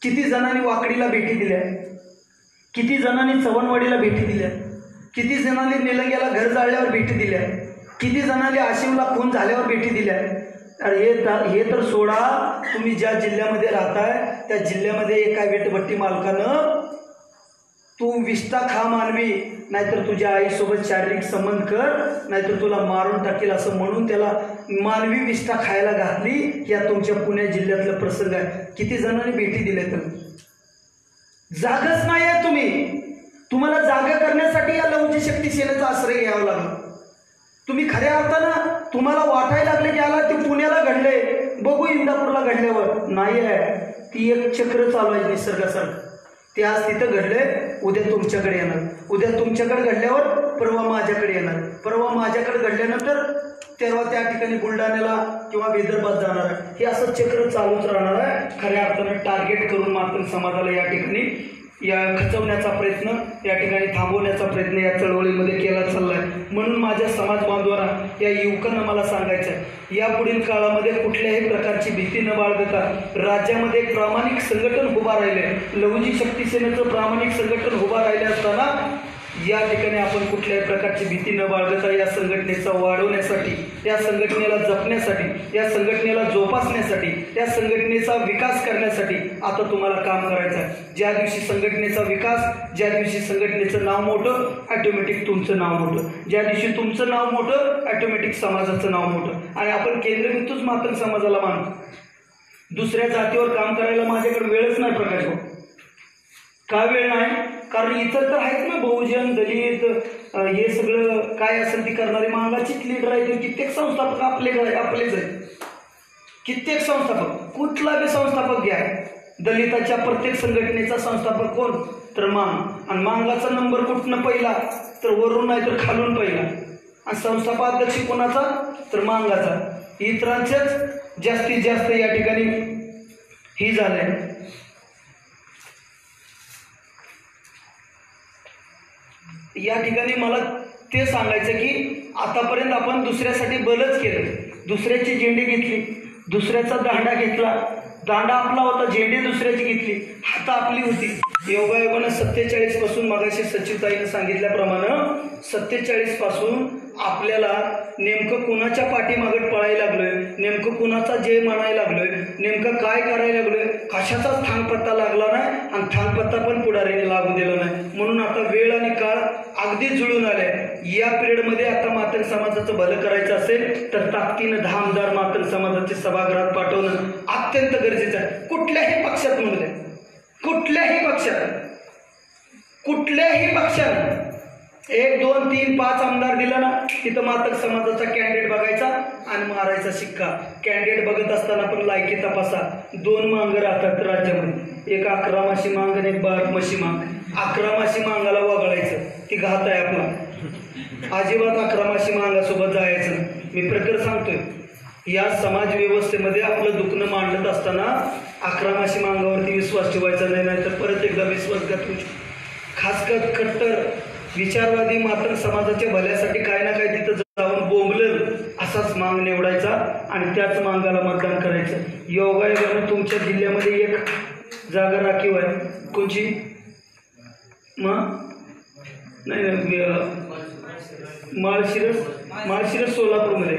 किती जणांनी वाकडीला भेटी दिल्या, किती जणांनी चवणवाडीला भेटी दिल्या, किती जणांनी निलंग्याला घर जाळल्यावर भेटी दिल्या, किती जणांनी आशिवला खून झाल्यावर भेटी दिल्या. अरे हे तर सोडा, तुम्ही ज्या जिल्ह्यामध्ये राहताय त्या जिल्ह्यामध्ये एका वेटभट्टी मालकानं तू विष्ठा खा मानवी, नाहीतर तुझ्या आईसोबत शारीरिक संबंध कर, नाहीतर तुला मारून टाकेल असं म्हणून त्याला मानवी विष्ठा खायला घातली. या तुमच्या पुणे जिल्ह्यातला प्रसंग आहे. किती जणांनी भेटी दिल्या? तर जागच नाही आहे तुम्ही. तुम्हाला जागा करण्यासाठी या लहुजी शक्ती सेनेचा आश्रय घ्यावा लागला. तुम्ही खऱ्या अर्थानं तुम्हाला वाटायला लागले की याला ते पुण्याला घडले, बघू इंदापूरला घडल्यावर. नाही आहे, ती एक चक्र चालू आहे निसर्गासारखं. ते आज तिथं घडले, उद्या तुमच्याकडे येणार, उद्या तुमच्याकडे घडल्यावर परवा माझ्याकडे येणार, परवा माझ्याकडे घडल्यानंतर तेव्हा त्या ठिकाणी बुलढाण्याला किंवा विदर्भात जाणार आहे. हे असं चक्र चालूच राहणार आहे. खऱ्या अर्थानं टार्गेट करून मातंग समाजाला या ठिकाणी खचवण्याचा प्रयत्न, या ठिकाणी थांबवण्याचा प्रयत्न या चळवळीमध्ये केला चालला आहे. म्हणून माझ्या समाज बांधवांना, या युवकांना मला सांगायचं आहे, यापुढील काळामध्ये कुठल्याही प्रकारची भीती न बाळगता राज्यामध्ये एक प्रामाणिक संघटन उभा राहिले, लहुजी शक्ती सेनेचं प्रामाणिक संघटन उभा राहिले असताना या ठिकाणी आपण कुठल्याही प्रकारची भीती न बाळगता या संघटनेचा वाढवण्यासाठी, या संघटनेला जपण्यासाठी, या संघटनेला जोपासण्यासाठी, या संघटनेचा विकास करण्यासाठी आता तुम्हाला काम करायचं आहे. ज्या दिवशी संघटनेचा विकास, ज्या दिवशी संघटनेचं नाव मोठं, ऑटोमॅटिक तुमचं नाव मोठं. ज्या दिवशी तुमचं नाव मोठं, ऑटोमॅटिक समाजाचं नाव मोठं. आणि आपण केंद्रबिंदूच मात्र समाजाला मानतो. दुसऱ्या जातीवर काम करायला माझ्याकडे वेळच नाही प्रकाश भाऊ. का वेळ नाही? कारण इतर तर आहेत ना, बहुजन, दलित, हे सगळं काय असेल ती करणारे मागाचीच लीडर आहेत. कित्येक संस्थापक आपलेच आहेत. कित्येक संस्थापक, कुठला बी संस्थापक घ्या, दलिताच्या प्रत्येक संघटनेचा संस्थापक कोण? तर मांग. आणि मांगाचा नंबर कुठनं पहिला? तर वरून नाही तर खालून पहिला. आणि संस्थापकाध्यक्ष कोणाचा? तर मांगाचा. इतरांचेच जास्तीत जास्त या ठिकाणी ही झालंय. या ठिकाणी मला ते सांगायचं की आतापर्यंत आपण दुसऱ्यासाठी बलच केलं. दुसऱ्याची झेंडी घेतली, दुसऱ्याचा दांडा घेतला. दांडा आपला होता, झेंडी दुसऱ्याची घेतली, हात आपली होती. योगायोगानं 47 पासून, मगाशी सचिवताईनं सांगितल्याप्रमाणे 47 पासून आपल्याला नेमकं कुणाच्या पाठीमागत पळायला लागलोय, नेमकं कुणाचा जय म्हणायला लागलोय, नेमकं काय करायला लागलोय, कशाचाच थांगपत्ता लागला नाही. आणि थांगपत्ता पण पुढारीने लागू दिला नाही. म्हणून आता वेळ आणि काळ अगदीच जुळून आले. या पिरियडमध्ये आता मातंग समाजाचं भलं करायचं असेल तर ताकदीनं 10 आमदार मातंग समाजाचे सभागृहात पाठवणं अत्यंत गरजेचं आहे. कुठल्याही पक्षात म्हणू द्या, कुठल्याही पक्षात 1, 2, 3, 5 आमदार दिला ना, तिथं मातंग समाजाचा कॅन्डिडेट बघायचा आणि मारायचा शिक्का. कॅन्डिडेट बघत असताना पण लायकी तपासा. 2 मांग राहतात राज्यामध्ये, एक 11 माशी मांग आणि एक 12 म्हशी मांग. 11 माशी मांगाला वगळायचं, ती घात आहे आपला. अजिबात 11 माशी मांगासोबत जायचं. मी प्रकर सांगतोय, या समाज व्यवस्थेमध्ये आपलं दुखणं मांडत असताना 11 माशी मांगावरती विश्वास ठेवायचा नाही, तर परत एकदा विश्वासघात होऊ शकतो. खास कट्टर विचारवादी मात्र समाजाच्या भल्यासाठी काय ना काय तिथं जाऊन बोंबलं असाच मांग निवडायचा आणि त्याच मांगाला मतदान करायचं. योगायोगानं तुमच्या जिल्ह्यामध्ये एक जागा राखीव आहे. कोणची? नाही, माळशिरस सोलापूरमध्ये.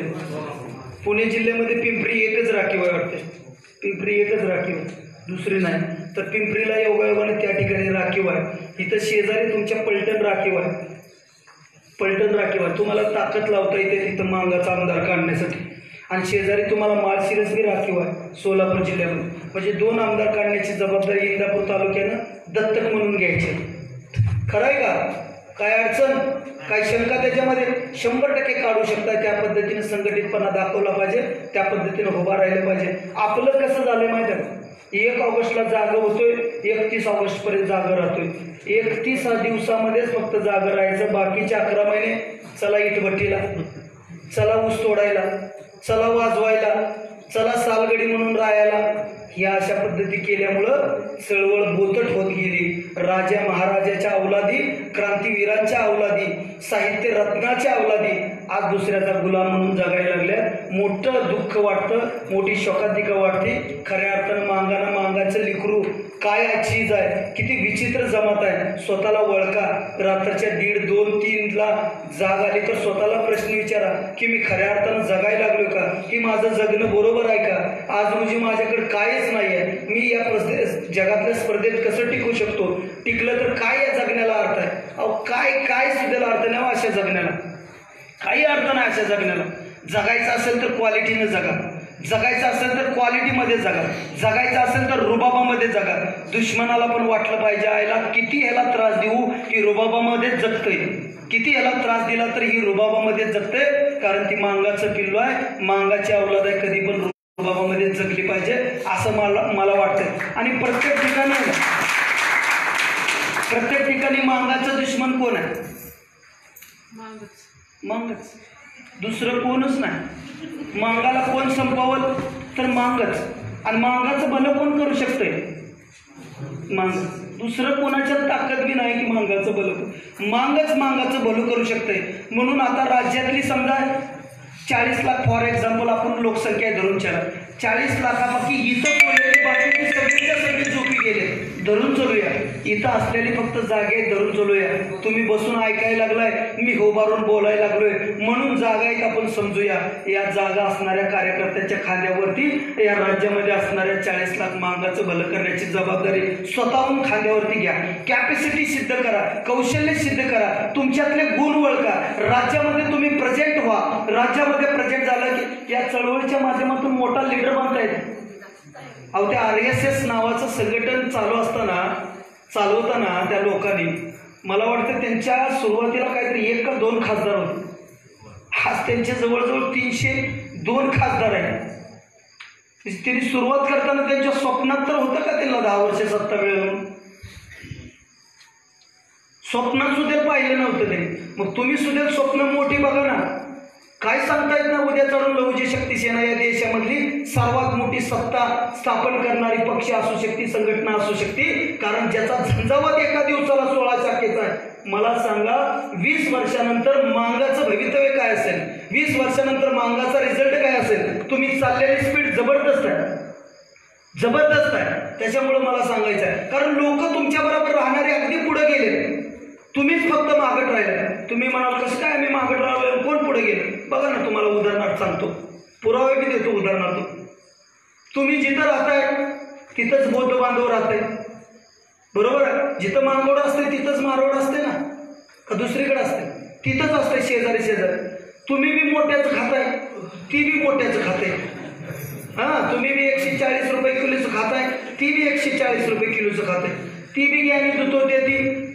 पुणे जिल्ह्यामध्ये पिंपरी एकच राखीव आहे वाटते. पिंपरी एकच राखीव आहे, दुसरी नाही. तर पिंपरीला योगायोगाने त्या ठिकाणी राखीव आहे. इथं शेजारी तुमच्या पलटण राखीव आहे. तुम्हाला ताकद लावता येते तिथं मांगाचा आमदार काढण्यासाठी. आणि शेजारी तुम्हाला माळशिरस बी राखीव आहे सोलापूर जिल्ह्यामध्ये. म्हणजे 2 आमदार काढण्याची जबाबदारी इंदापूर तालुक्यानं दत्तक म्हणून घ्यायची. खरं आहे का? काय अडचण, काय शंका त्याच्यामध्ये? 100% काढू शकता. त्या पद्धतीने संघटितपणा दाखवला पाहिजे, त्या पद्धतीने उभा राहिलं पाहिजे. आपलं कसं झालंय माहिती आहे? 1 ऑगस्टला जागा होतोय, 31 ऑगस्टपर्यंत जागा राहतोय. 31 दिवसामध्येच फक्त जागा राहायचं. बाकीचे 11 महिने चला इटभट्टीला, चला ऊस तोडायला, चला वाजवायला, चला सालगडी म्हणून राहायला. ह्या अशा पद्धती केल्यामुळं चळवळ बोतट होत गेली. राजा महाराजाच्या अवलादी, क्रांतीवीरांच्या अवलादी, साहित्य रत्नाच्या अवलादी आज दुसऱ्याचा गुलाम म्हणून जगायला लागल्या. मोठं दुःख वाटतं, मोठी शोकांतिका वाटते. खऱ्या अर्थानं मांगाचं लिकरू काय चीज आहे, किती विचित्र जमात आहे. स्वतःला वळका. रात्रीच्या 1:30, 2, 3ला जाग आली तर स्वतःला प्रश्न विचारा की मी खऱ्या अर्थानं जगायला लागलो का, की माझं जगणं बरोबर आहे का? आज रोजी माझ्याकडे कायच नाही आहे, मी या जगातल्या स्पर्धेत कसं टिकू शकतो? टिकलं तर काय या जगण्याला अर्थ आहे? अहो काय सुद्धा अर्थ नाही अशा जगण्याला. काही अर्थ नाही अशा जगण्याला. जगायचं असेल तर क्वालिटीनं जगा, जगायचं असेल तर क्वालिटीमध्ये जगा, जगायचं असेल तर रुबाबामध्ये जगा. दुश्मनाला पण वाटलं पाहिजे आयला किती ह्याला त्रास देऊ की रुबाबामध्येच जगतोय, किती ह्याला त्रास दिला तर ही रुबाबामध्ये जगते. कारण ती मांगाचं पिल्लू आहे, मांगाची अवलाद आहे, कधी पण रुबाबामध्ये जगली पाहिजे असं मला वाटतं. आणि प्रत्येक ठिकाणी मांगाचं दुश्मन कोण आहे? मांगच, दुसरं कोणच नाही. मांगाला कोण संपवल तर मांगच. आणि मांगाचं भलं कोण करू शकतंय? मांग. दुसरं कोणाच्या ताकद बी नाही की मांगाचं भलं. मांगच मांगाचं भलं करू शकतंय. म्हणून आता राज्यातली समजा 40 लाख फॉर एक्झाम्पल आपण लोकसंख्या धरून चला, 40 लाखापैकी इथं बोललेले बाकीचे सगळीच्या सगळे झोपी गेले, धरून चालूया. इथं असलेली फक्त जागे धरून चालूया. तुम्ही बसून ऐकायला लागलाय, मी उभारून बोलायला लागलोय म्हणून जागा एक आपण समजूया. या जागा असणाऱ्या कार्यकर्त्यांच्या खांद्यावरती या राज्यामध्ये असणाऱ्या 40 लाख मागाचं भलं करण्याची जबाबदारी स्वतःहून खांद्यावरती घ्या. कॅपॅसिटी सिद्ध करा, कौशल्य सिद्ध करा, तुमच्यातले गुण ओळखा. राज्यामध्ये तुम्ही प्रेझेंट व्हा. राज्यामध्ये प्रेझेंट झालं की या चळवळीच्या माध्यमातून मोठा लीडर बनतायत. अहो, त्या RSS नावाचं संघटन चालवताना त्या लोकांनी, मला वाटतं त्यांच्या सुरुवातीला काहीतरी 1 का 2 खासदार होते. आज त्यांचे जवळजवळ 302 खासदार आहेत. त्यांनी सुरुवात करताना त्यांच्या स्वप्नात तर होतं का त्यांना 10 वर्ष सत्ता मिळवून? स्वप्नात सुद्धा पाहिलं नव्हतं ते. मग तुम्ही सुद्धा स्वप्न मोठी बघा ना. काय सांगतायत ना, उद्या चढून लहुजी शक्ती सेना या देशामधली सर्वात मोठी सत्ता स्थापन करणारी पक्ष असू शकते, संघटना असू शकते. कारण ज्याचा झंझावात एका दिवसाला 16 शाखेचा आहे. मला सांगा, 20 वर्षानंतर मांगाचं भवितव्य काय असेल? 20 वर्षानंतर मांगाचा रिझल्ट काय असेल? तुम्ही चाललेली स्पीड जबरदस्त आहे, जबरदस्त आहे. त्याच्यामुळे मला सांगायचं आहे, कारण लोक तुमच्या बरोबर राहणारे अगदी पुढे गेले, तुम्हीच फक्त मागत राहिले. तुम्ही म्हणाल कसं काय आम्ही मागत राहिलो, कोण पुढे गेले? बघा ना, तुम्हाला उदाहरणार्थ सांगतो, पुरावे बी देतो उदाहरणार्थ. तुम्ही जिथं राहताय तिथंच बौद्ध बांधव राहताय, बरोबर आहे. जिथं मांगोड असते तिथंच मारवाड असते ना, का दुसरीकडे असते? तिथंच असते, शेजारी शेजारी. तुम्ही बी मोठ्याचं खाताय, ती बी मोठ्याचं खाते. तुम्ही बी 140 रुपये किलोचं खाताय, ती बी 140 रुपये किलोचं खाते. ती बी ज्ञानी दूत होते,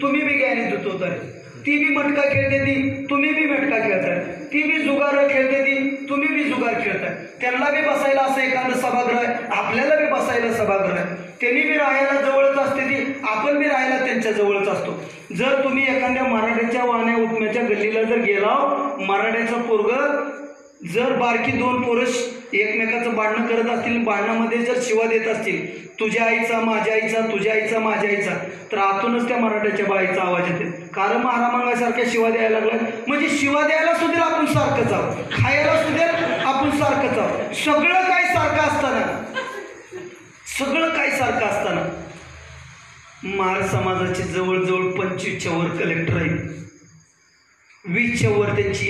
तुम्ही बी ज्ञानी दूत होताय. ती बी मटका खेळते, तुम्ही बी मटका खेळताय. ती बी जुगार खेळते, तुम्ही बी जुगार खेळताय. त्यांना बी बसायला असं एखादं सभागृह आहे, आपल्याला बी बसायला सभागृह आहे. त्यांनी बी राहायला जवळच असते, आपण बी राहायला त्यांच्या जवळच असतो. जर तुम्ही एखाद्या मराठ्याच्या वाण्या उठण्याच्या गल्लीला जर गेला, मराठ्याचा पोरग जर बारकी 2 पुरुष एकमेकाचं भांडणं करत असतील, भांडणामध्ये जर शिवा देत असतील, तुझ्या आईचा माझ्या आईचा, तुझ्या आईचा माझ्या आईचा, तर आतूनच त्या मराठ्याच्या बाईचा आवाज येते. कारण महारामांगासारख्या शिवा द्यायला लागला, म्हणजे शिवा द्यायला सुद्धा आपण सारखंच आहोत, खायला सुद्धा आपण सारखंच आहोत. सगळं काय सारखं असताना महार समाजाचे जवळजवळ 25च्या वर कलेक्टर आहेत, 20च्या वर त्यांची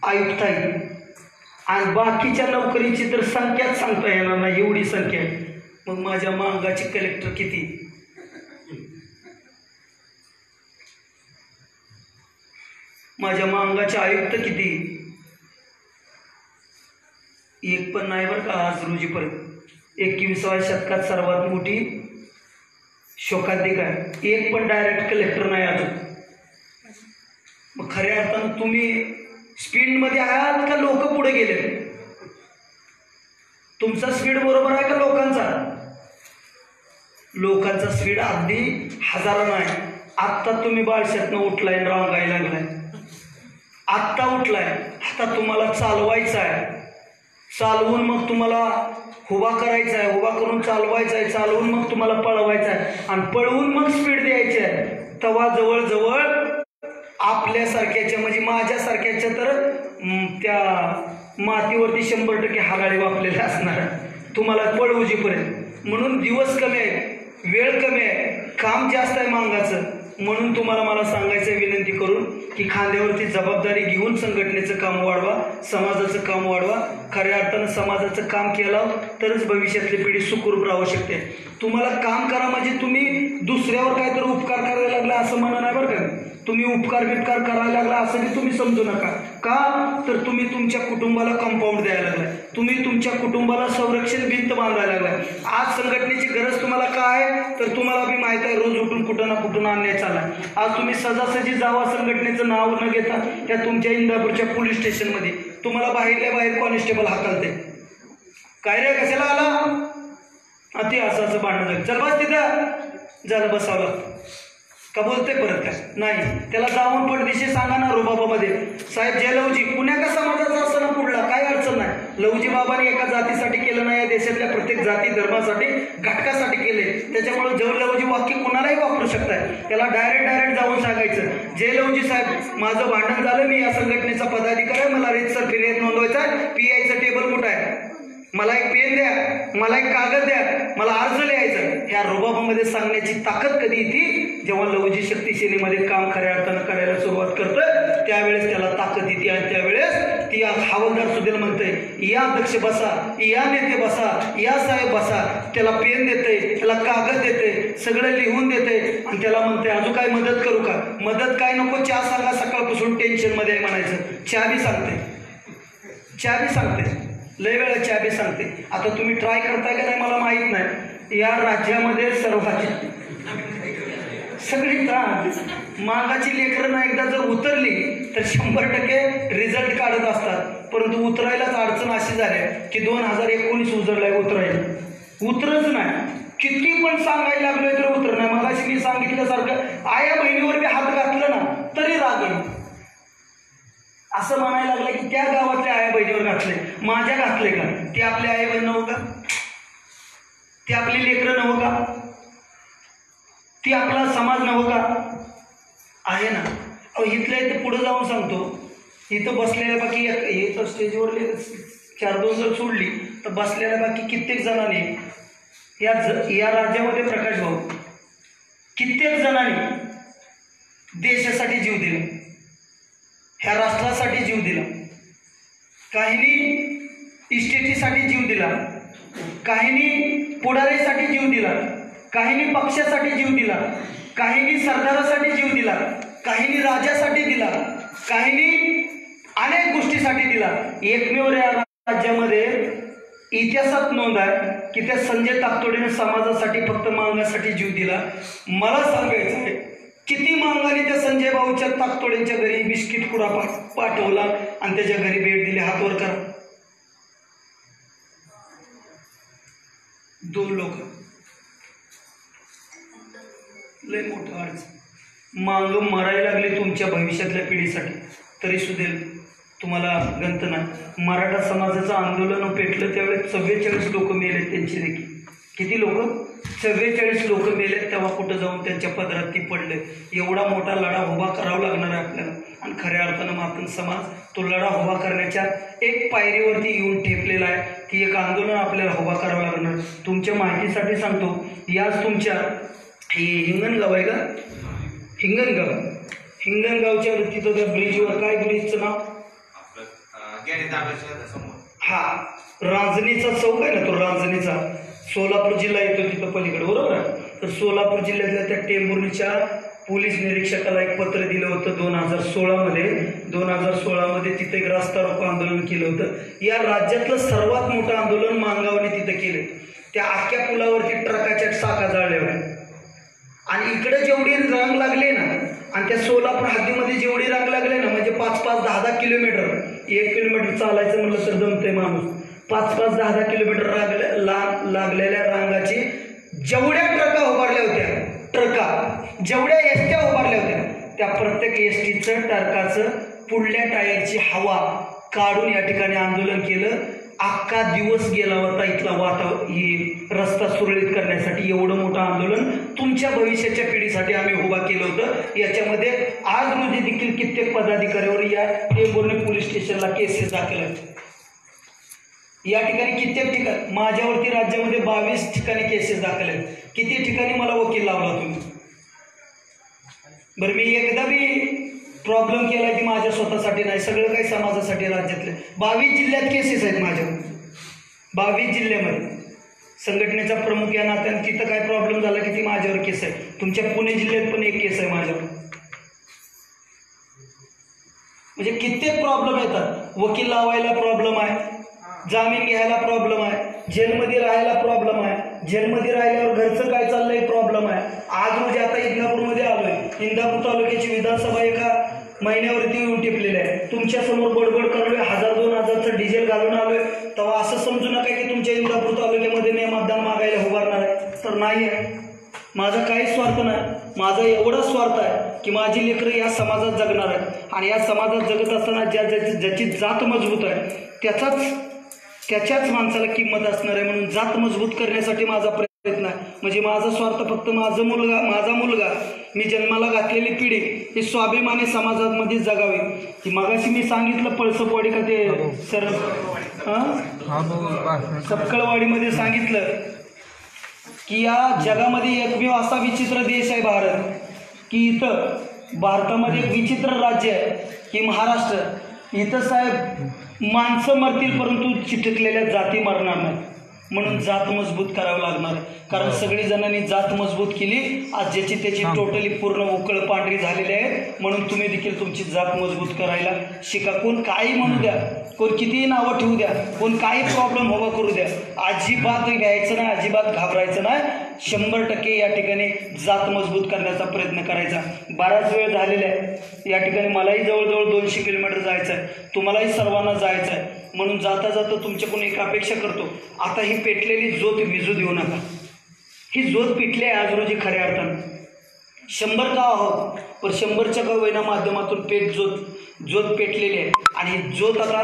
आयुक्त आहे, आणि बाकीच्या नोकरीची तर संख्याच सांगता येणार नाही, एवढी संख्या आहे. मग माझ्या मांगाचे कलेक्टर किती? माझ्या मांगाचे आयुक्त किती? एक पण नाही बरं का आज रोजीपर्यंत. 21व्या शतकात सर्वात मोठी शोकांतिका आहे, एक पण डायरेक्ट कलेक्टर नाही अजून. मग खऱ्या अर्थानं तुम्ही स्पीडमध्ये आहात का लोक पुढे गेले? तुमचा स्पीड बरोबर आहे का लोकांचा? लोकांचा स्पीड अगदी हजारानं आहे. आत्ता तुम्ही बाळशातनं उठलाय, रांगायला लागलाय, आत्ता उठलाय. आता तुम्हाला चालवायचं आहे, चालवून मग तुम्हाला उभा करायचा आहे, उभा करून चालवायचं आहे, चालवून मग तुम्हाला पळवायचं आहे, आणि पळवून मग स्पीड द्यायची आहे. तेव्हा जवळजवळ आपल्यासारख्याच्या, म्हणजे माझ्यासारख्याच्या तर त्या मातीवरती 100% हागाळी वापलेल्या असणार तुम्हाला पळवूजीपर्यंत. म्हणून दिवस कमी आहे, वेळ कमी आहे, काम जास्त आहे मांगाचं. म्हणून तुम्हाला मला सांगायचं आहे विनंती करून की खांद्यावरती जबाबदारी घेऊन संघटनेचं काम वाढवा, समाजाचं काम वाढवा. खऱ्या अर्थानं समाजाचं काम केलं तरच भविष्यातली पिढी सुखरूप राहू शकते. तुम्हाला काम करा म्हणजे तुम्ही दुसऱ्यावर काहीतरी उपकार करायला लागला असं म्हणणं नाही बरं का. तुम्ही उपकार बिपकार करायला लागला असं बी तुम्ही समजू नका. का तर तुम्ही तुमच्या कुटुंबाला कंपाऊंड द्यायला लागलाय, तुम्ही तुमच्या कुटुंबाला संरक्षण भिंत बांधायला लागलाय. आज संघटनेची गरज तुम्हाला काय आहे तर तुम्हाला बी माहित आहे, रोज उठून कुठं ना कुठून अन्याय चाललाय. आज तुम्ही सहजासहजी जावा, संघटनेचं नाव न घेता त्या तुमच्या इंदापूरच्या पोलीस स्टेशनमध्ये तुम्हाला बाहेरल्या बाहेर कॉन्स्टेबल हाकलते. काय रे कशाला आला? ते असं भांडण झालं, चल बस तिथं, झालं बसावं का बोलते परत काय नाही. त्याला जाऊन पडदिशी सांगा ना रुबाबामध्ये, साहेब जेलवजी पुण्या का समाजाचा असं ना पुढला काय अडचण नाही, लहुजी बाबाने एका जातीसाठी केलं नाही, या देशातल्या प्रत्येक जाती धर्मासाठी घटकासाठी केले. त्याच्यामुळे जय लहुजी वाक्य कोणालाही वापरू शकताय. त्याला डायरेक्ट जाऊन सांगायचं, जय लहुजी साहेब, माझं भांडण झालं, मी या संघटनेचा पदाधिकारी आहे, मला रीतसर फिर्याद नोंदवायचा आहे, PIचं टेबल कुठं आहे, मला एक पेन द्या, मला एक कागद द्या, मला अर्ज लिहायचं. ह्या रुबाबामध्ये सांगण्याची ताकद कधी येते, जेव्हा लहुजी शक्ती सेनेमध्ये काम खऱ्या अर्थानं करायला सुरुवात करतं, त्यावेळेस त्याला ताकद येते. आणि त्यावेळेस ती हवालदार सुधील म्हणते, या अध्यक्ष बसा, या नेते बसा, या साहेब बसा. त्याला पेन देते, त्याला कागद देते, सगळं लिहून देते आणि त्याला म्हणते, अजून काय मदत करू का? मदत काय नको, चहा सांगा, सकाळपासून टेन्शनमध्ये म्हणायचं. चहा बी सांगते, लय वेळा चहा बी सांगते. आता तुम्ही ट्राय करताय का नाही मला माहीत नाही. या राज्यामध्ये सगळी मागाची लेकरं ना एकदा जर उतरली तर 100% रिझल्ट काढत असतात. परंतु उतरायलाच अडचण अशी झाली की 2019 उजळलाय, उतरच नाही. किती पण सांगायला लागलोय तर उतर नाही. मगाशी मी सांगितल्यासारखं आया बहिणीवर बी हात घातलं ना तरी राग येईल. असं म्हणायला लागलं की त्या गावातल्या आया बहिणीवर घातले, माझ्या घातले का? ते आपले आई बहीण नव्ह का? ते आपली लेकरं नव्ह का? ती आपला समाज नव्ह का? आहे ना. इथल्या इथं पुढे जाऊन सांगतो, इथं बसलेल्या बाकी इथं स्टेजवर 4-2 जर सोडली तर बसलेल्या बाकी कित्येक जणांनी या राज्यामध्ये प्रकाश भाऊ कित्येक जणांनी देशासाठी जीव दिला, ह्या राष्ट्रासाठी जीव दिला. काहींनी इस्टेटीसाठी जीव दिला, काहींनी पुढारीसाठी जीव दिला, काहींनी पक्षासाठी जीव दिला, काहींनी सरदारासाठी जीव दिला, काहींनी राजासाठी दिला, काहींनी अनेक गोष्टीसाठी दिला. एकमेव या राज्यामध्ये इतिहासात नोंद आहे की त्या संजय ताकतोडेने समाजासाठी फक्त मांगासाठी जीव दिला. मला सांगायचं आहे किती मांगाने त्या संजय भाऊच्या ताकतोडेंच्या घरी बिस्किट पुडा पाठवला आणि त्याच्या घरी भेट दिली. हात वर करा. 2 लोक. लय मोठं अडचण. मांग मरायला लागली तुमच्या भविष्यातल्या पिढीसाठी, तरी सुद्धा तुम्हाला गंत नाही. मराठा समाजाचं आंदोलन पेटलं त्यावेळेस 44 लोक मेले त्यांची देखील. किती लोक? 44 लोक मेलेत. तेव्हा कुठं जाऊन त्यांच्या पदरात ती पडले. एवढा मोठा लढा उभा करावा लागणार आहे आपल्याला. आणि खऱ्या अर्थानं मातंग समाज तो लढा उभा करण्याच्या एक पायरीवरती येऊन ठेपलेला आहे. ती एक आंदोलन आपल्याला उभा करावं लागणार. तुमच्या माहितीसाठी सांगतो, याच तुमच्या हिंगणगाव आहे का? हिंगणगावच्या तिथं त्या ब्रिजवर, काय ब्रिजचं नाव? हा, रांजणीचा चौक आहे ना, तो रांजणीचा. सोलापूर जिल्हा येतो तिथं पलीकडे, बरोबर आहे. तर सोलापूर जिल्ह्यातल्या त्या टेंभुर्णीच्या पोलीस निरीक्षकाला एक पत्र दिलं होतं 2016मध्ये तिथे एक रस्ता रोको आंदोलन केलं होतं. या राज्यातलं सर्वात मोठं आंदोलन मांगावने तिथं केलं. त्या अख्ख्या पुलावरती ट्रकाच्या चाका जाळल्या आणि इकडे जेवढी रांग लागली ना आणि त्या सोलापूर हद्दीमध्ये जेवढी रांग लागली ना, म्हणजे 5-5, 10-10 किलोमीटर, 1 किलोमीटर चालायचं म्हणलं तर जमतंय माणूस. 5-5, 10-10 किलोमीटर लागलेल्या रांगाची जेवढ्या ट्रका उभारल्या होत्या, जेवढ्या एसट्या उभारल्या होत्या, त्या प्रत्येक एसटीचं टरकाचं पुढल्या टायरची हवा काढून या ठिकाणी आंदोलन केलं. अख्खा दिवस गेला होता इथला रस्ता सुरळीत करण्यासाठी. एवढं मोठं आंदोलन तुमच्या भविष्याच्या पिढीसाठी आम्ही उभा केलं होतं. याच्यामध्ये आज रोजी देखील कित्येक पदाधिकाऱ्यावर या टेंभुर्णी पोलीस स्टेशनला केसेस दाखल आहेत. या ठिकाणी कित्येक ठिकाणी माझ्यावरती राज्यामध्ये 22 ठिकाणी केसेस दाखल आहेत. किती ठिकाणी मला वकील लावला तुम्ही? बरं, मी एकदा बी प्रॉब्लेम केला की माझ्या स्वतःसाठी नाही, सगळं काही समाजासाठी. राज्यातले 22 जिल्ह्यात केसेस आहेत माझ्यावर. 22 जिल्ह्यामध्ये संघटनेचा प्रमुख या नात्याने तिथं काय प्रॉब्लेम झाला की ती माझ्यावर केस आहे. तुमच्या पुणे जिल्ह्यात पण एक केस आहे माझ्यावर. म्हणजे कित्येक प्रॉब्लेम येतात. वकील लावायला प्रॉब्लेम आहे, जामीन घ्यायला प्रॉब्लेम आहे, जेलमध्ये राहायला प्रॉब्लेम आहे, जेलमध्ये राहिल्यावर घरचं काय चाललंय प्रॉब्लेम आहे. आज रोजी आता इंदापूरमध्ये आलोय. इंदापूर तालुक्याची विधानसभा एका महिन्यावरती येऊन टिपलेली आहे. तुमच्या समोर बडबड करलोय, 1000-2000चं डिझेल घालून आलोय. तेव्हा असं समजू नका की तुमच्या इंदापूर तालुक्यामध्ये मी मतदान मागायला उभारणार आहे. तर नाही आहे. माझा काहीच स्वार्थ नाही. माझा एवढा स्वार्थ आहे की माझी लेकरं या समाजात जगणार आहेत आणि या समाजात जगत असताना ज्याची जात मजबूत आहे त्याचाच त्याच्याच माणसाला किंमत असणार आहे. म्हणून जात मजबूत करण्यासाठी माझा प्रयत्न आहे. म्हणजे माझा स्वार्थ फक्त माझा मुलगा मी जन्माला घातलेली पिढी ही स्वाभिमानी समाजामध्ये जगावी. की मगाशी मी सांगितलं पळसपवाडी का ते सर सपकळवाडीमध्ये सांगितलं की या जगामध्ये एकमेव असा विचित्र देश आहे भारत, की इथं भारतामध्ये एक विचित्र राज्य आहे की महाराष्ट्र. इथं साहेब माणसं मरतील परंतु चिटकलेल्या जाती मरणार नाही. म्हणून जात मजबूत करावं लागणार आहे. कारण सगळी जणांनी जात मजबूत केली, आज ज्याची त्याची टोटली पूर्ण उकळ पांढरी झालेली आहे. म्हणून तुम्ही देखील तुमची जात मजबूत करायला शिका. कोण काही म्हणू द्या, कोण कितीही नावं ठेवू द्या, कोण काही प्रॉब्लेम उभा करू द्या, अजिबात घ्यायचं नाही, अजिबात घाबरायचं नाही. 100% या ठिकाणी जात मजबूत करण्याचा प्रयत्न करायचा. बराच वेळ झालेला आहे या ठिकाणी. मलाही जवळजवळ 200 किलोमीटर जायचं आहे, तुम्हालाही सर्वांना जायचं आहे. म्हणून जाता जाता तुमच्याकडून एक अपेक्षा करतो, आता ही पेटलेली ज्योत विझू देऊ नका. ही ज्योत पेटली आहे आज रोजी खऱ्या अर्थानं. 100 का आहोत पण 100च्या का होईना माध्यमातून ज्योत पेटलेली आहे. आणि ही ज्योत आता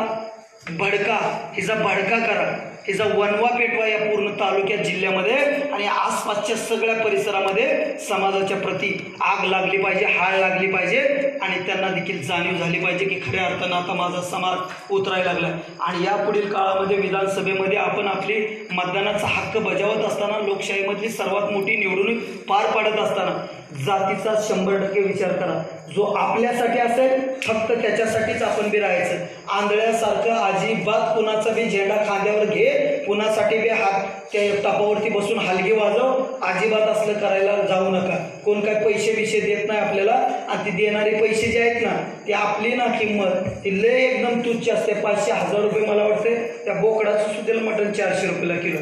हिचा भडका करा, हिचा वनवा पेटवा या पूर्ण तालुक्यात, जिल्ह्यामध्ये आणि आसपासच्या सगळ्या परिसरामध्ये समाजाच्या प्रती आग लागली पाहिजे, हाळ लागली पाहिजे. आणि त्यांना देखील जाणीव झाली पाहिजे की खऱ्या अर्थानं आता माझा समाज उतरायला लागला. आणि यापुढील काळामध्ये विधानसभेमध्ये आपण आपली मतदानाचा हक्क बजावत असताना, लोकशाहीमधली सर्वात मोठी निवडणूक पार पाडत असताना जातीचा 100% विचार करा. जो आपल्यासाठी असेल फक्त त्याच्यासाठीच आपण बी राहायचं. आंधळ्यासारखं अजिबात कुणाचा बी झेंडा खांद्यावर घे, कुणासाठी बी हात त्या तापावरती बसून हलगी वाजव, अजिबात असलं करायला जाऊ नका. कोण काय पैसे देत नाही आपल्याला, आणि ते देणारे पैसे जे आहेत ना ते आपली ना किंमत ती लय एकदम तुच्छ असते. 500-1000 रुपये मला वाटते त्या बोकडाचं सुद्धा मटण 400 रुपयाला किलो,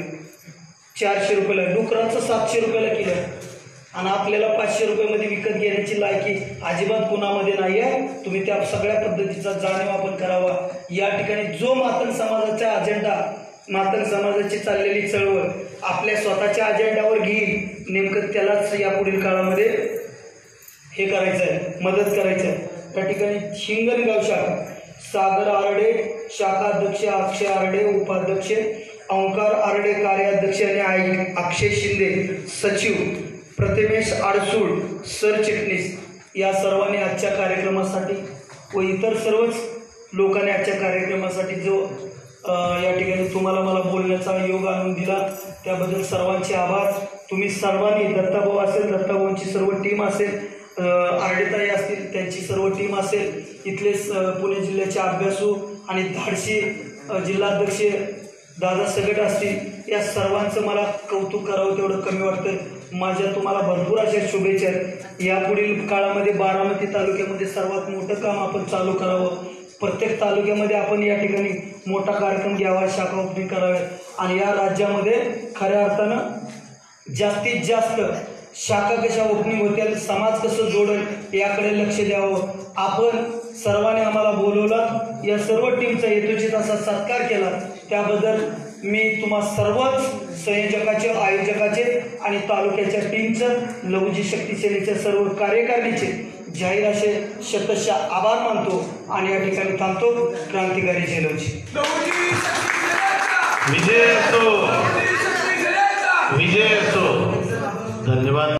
400 रुपयाला, डुकराचं 700 रुपयाला किलो. आणि आपल्याला 500 रुपयामध्ये विकत घेण्याची लायकी अजिबात कुणामध्ये नाही आहे. तुम्ही त्या सगळ्या पद्धतीचा जाणीव आपण करावा. या ठिकाणी जो मातंग समाजाचा अजेंडा, मातंग समाजाची चाललेली चळवळ आपल्या स्वतःच्या अजेंड्यावर घेईल, नेमकं त्यालाच या पुढील काळामध्ये हे करायचं आहे, मदत करायचं आहे. त्या ठिकाणी हिंगणगाव शाखा, सागर आरडे शाखा अध्यक्ष, अक्षय आरडे उपाध्यक्ष, ओंकार आरडे कार्याध्यक्ष आणि अक्षय शिंदे सचिव, प्रथमेश आडसूळ सरचिटणीस, या सर्वांनी आजच्या कार्यक्रमासाठी व इतर सर्वच लोकांनी आजच्या कार्यक्रमासाठी जो या ठिकाणी तुम्हाला मला बोलण्याचा योग आणून दिला त्याबद्दल सर्वांचे आभार. तुम्ही सर्वांनी, दत्ताभाऊ असेल, दत्ताभाऊंची सर्व टीम असेल, आरडेताई असतील त्यांची सर्व टीम असेल, इथले पुणे जिल्ह्याचे अभ्यासू आणि धाडशी जिल्हाध्यक्ष दादा सगट असतील, या सर्वांचं मला कौतुक करावं तेवढं कमी वाटतं. माझ्या तुम्हाला भरपूर अशा शुभेच्छा आहेत. यापुढील काळामध्ये बारामती तालुक्यामध्ये सर्वात मोठं काम आपण चालू करावं. प्रत्येक तालुक्यामध्ये आपण या ठिकाणी मोठा कार्यक्रम घ्यावा, शाखा ओपनिंग कराव्यात आणि या राज्यामध्ये खऱ्या अर्थानं जास्तीत जास्त शाखा कशा ओपनिंग होतील, समाज कसं जोडेल याकडे लक्ष द्यावं. आपण सर्वांनी आम्हाला बोलवलं, या सर्व टीमचा हेतुचित असा सत्कार केला, त्याबद्दल मी तुम्हा सर्वच संयोजकाचे, आयोजकाचे आणि तालुक्याच्या टीमचं, लघुजी शक्ती सेनेच्या सर्व कार्यकारिणीचे जाहीर असे शतशः आभार मानतो आणि या ठिकाणी थांबतो. क्रांतिकारी झेलवजी विजय असो, विजय असो. धन्यवाद.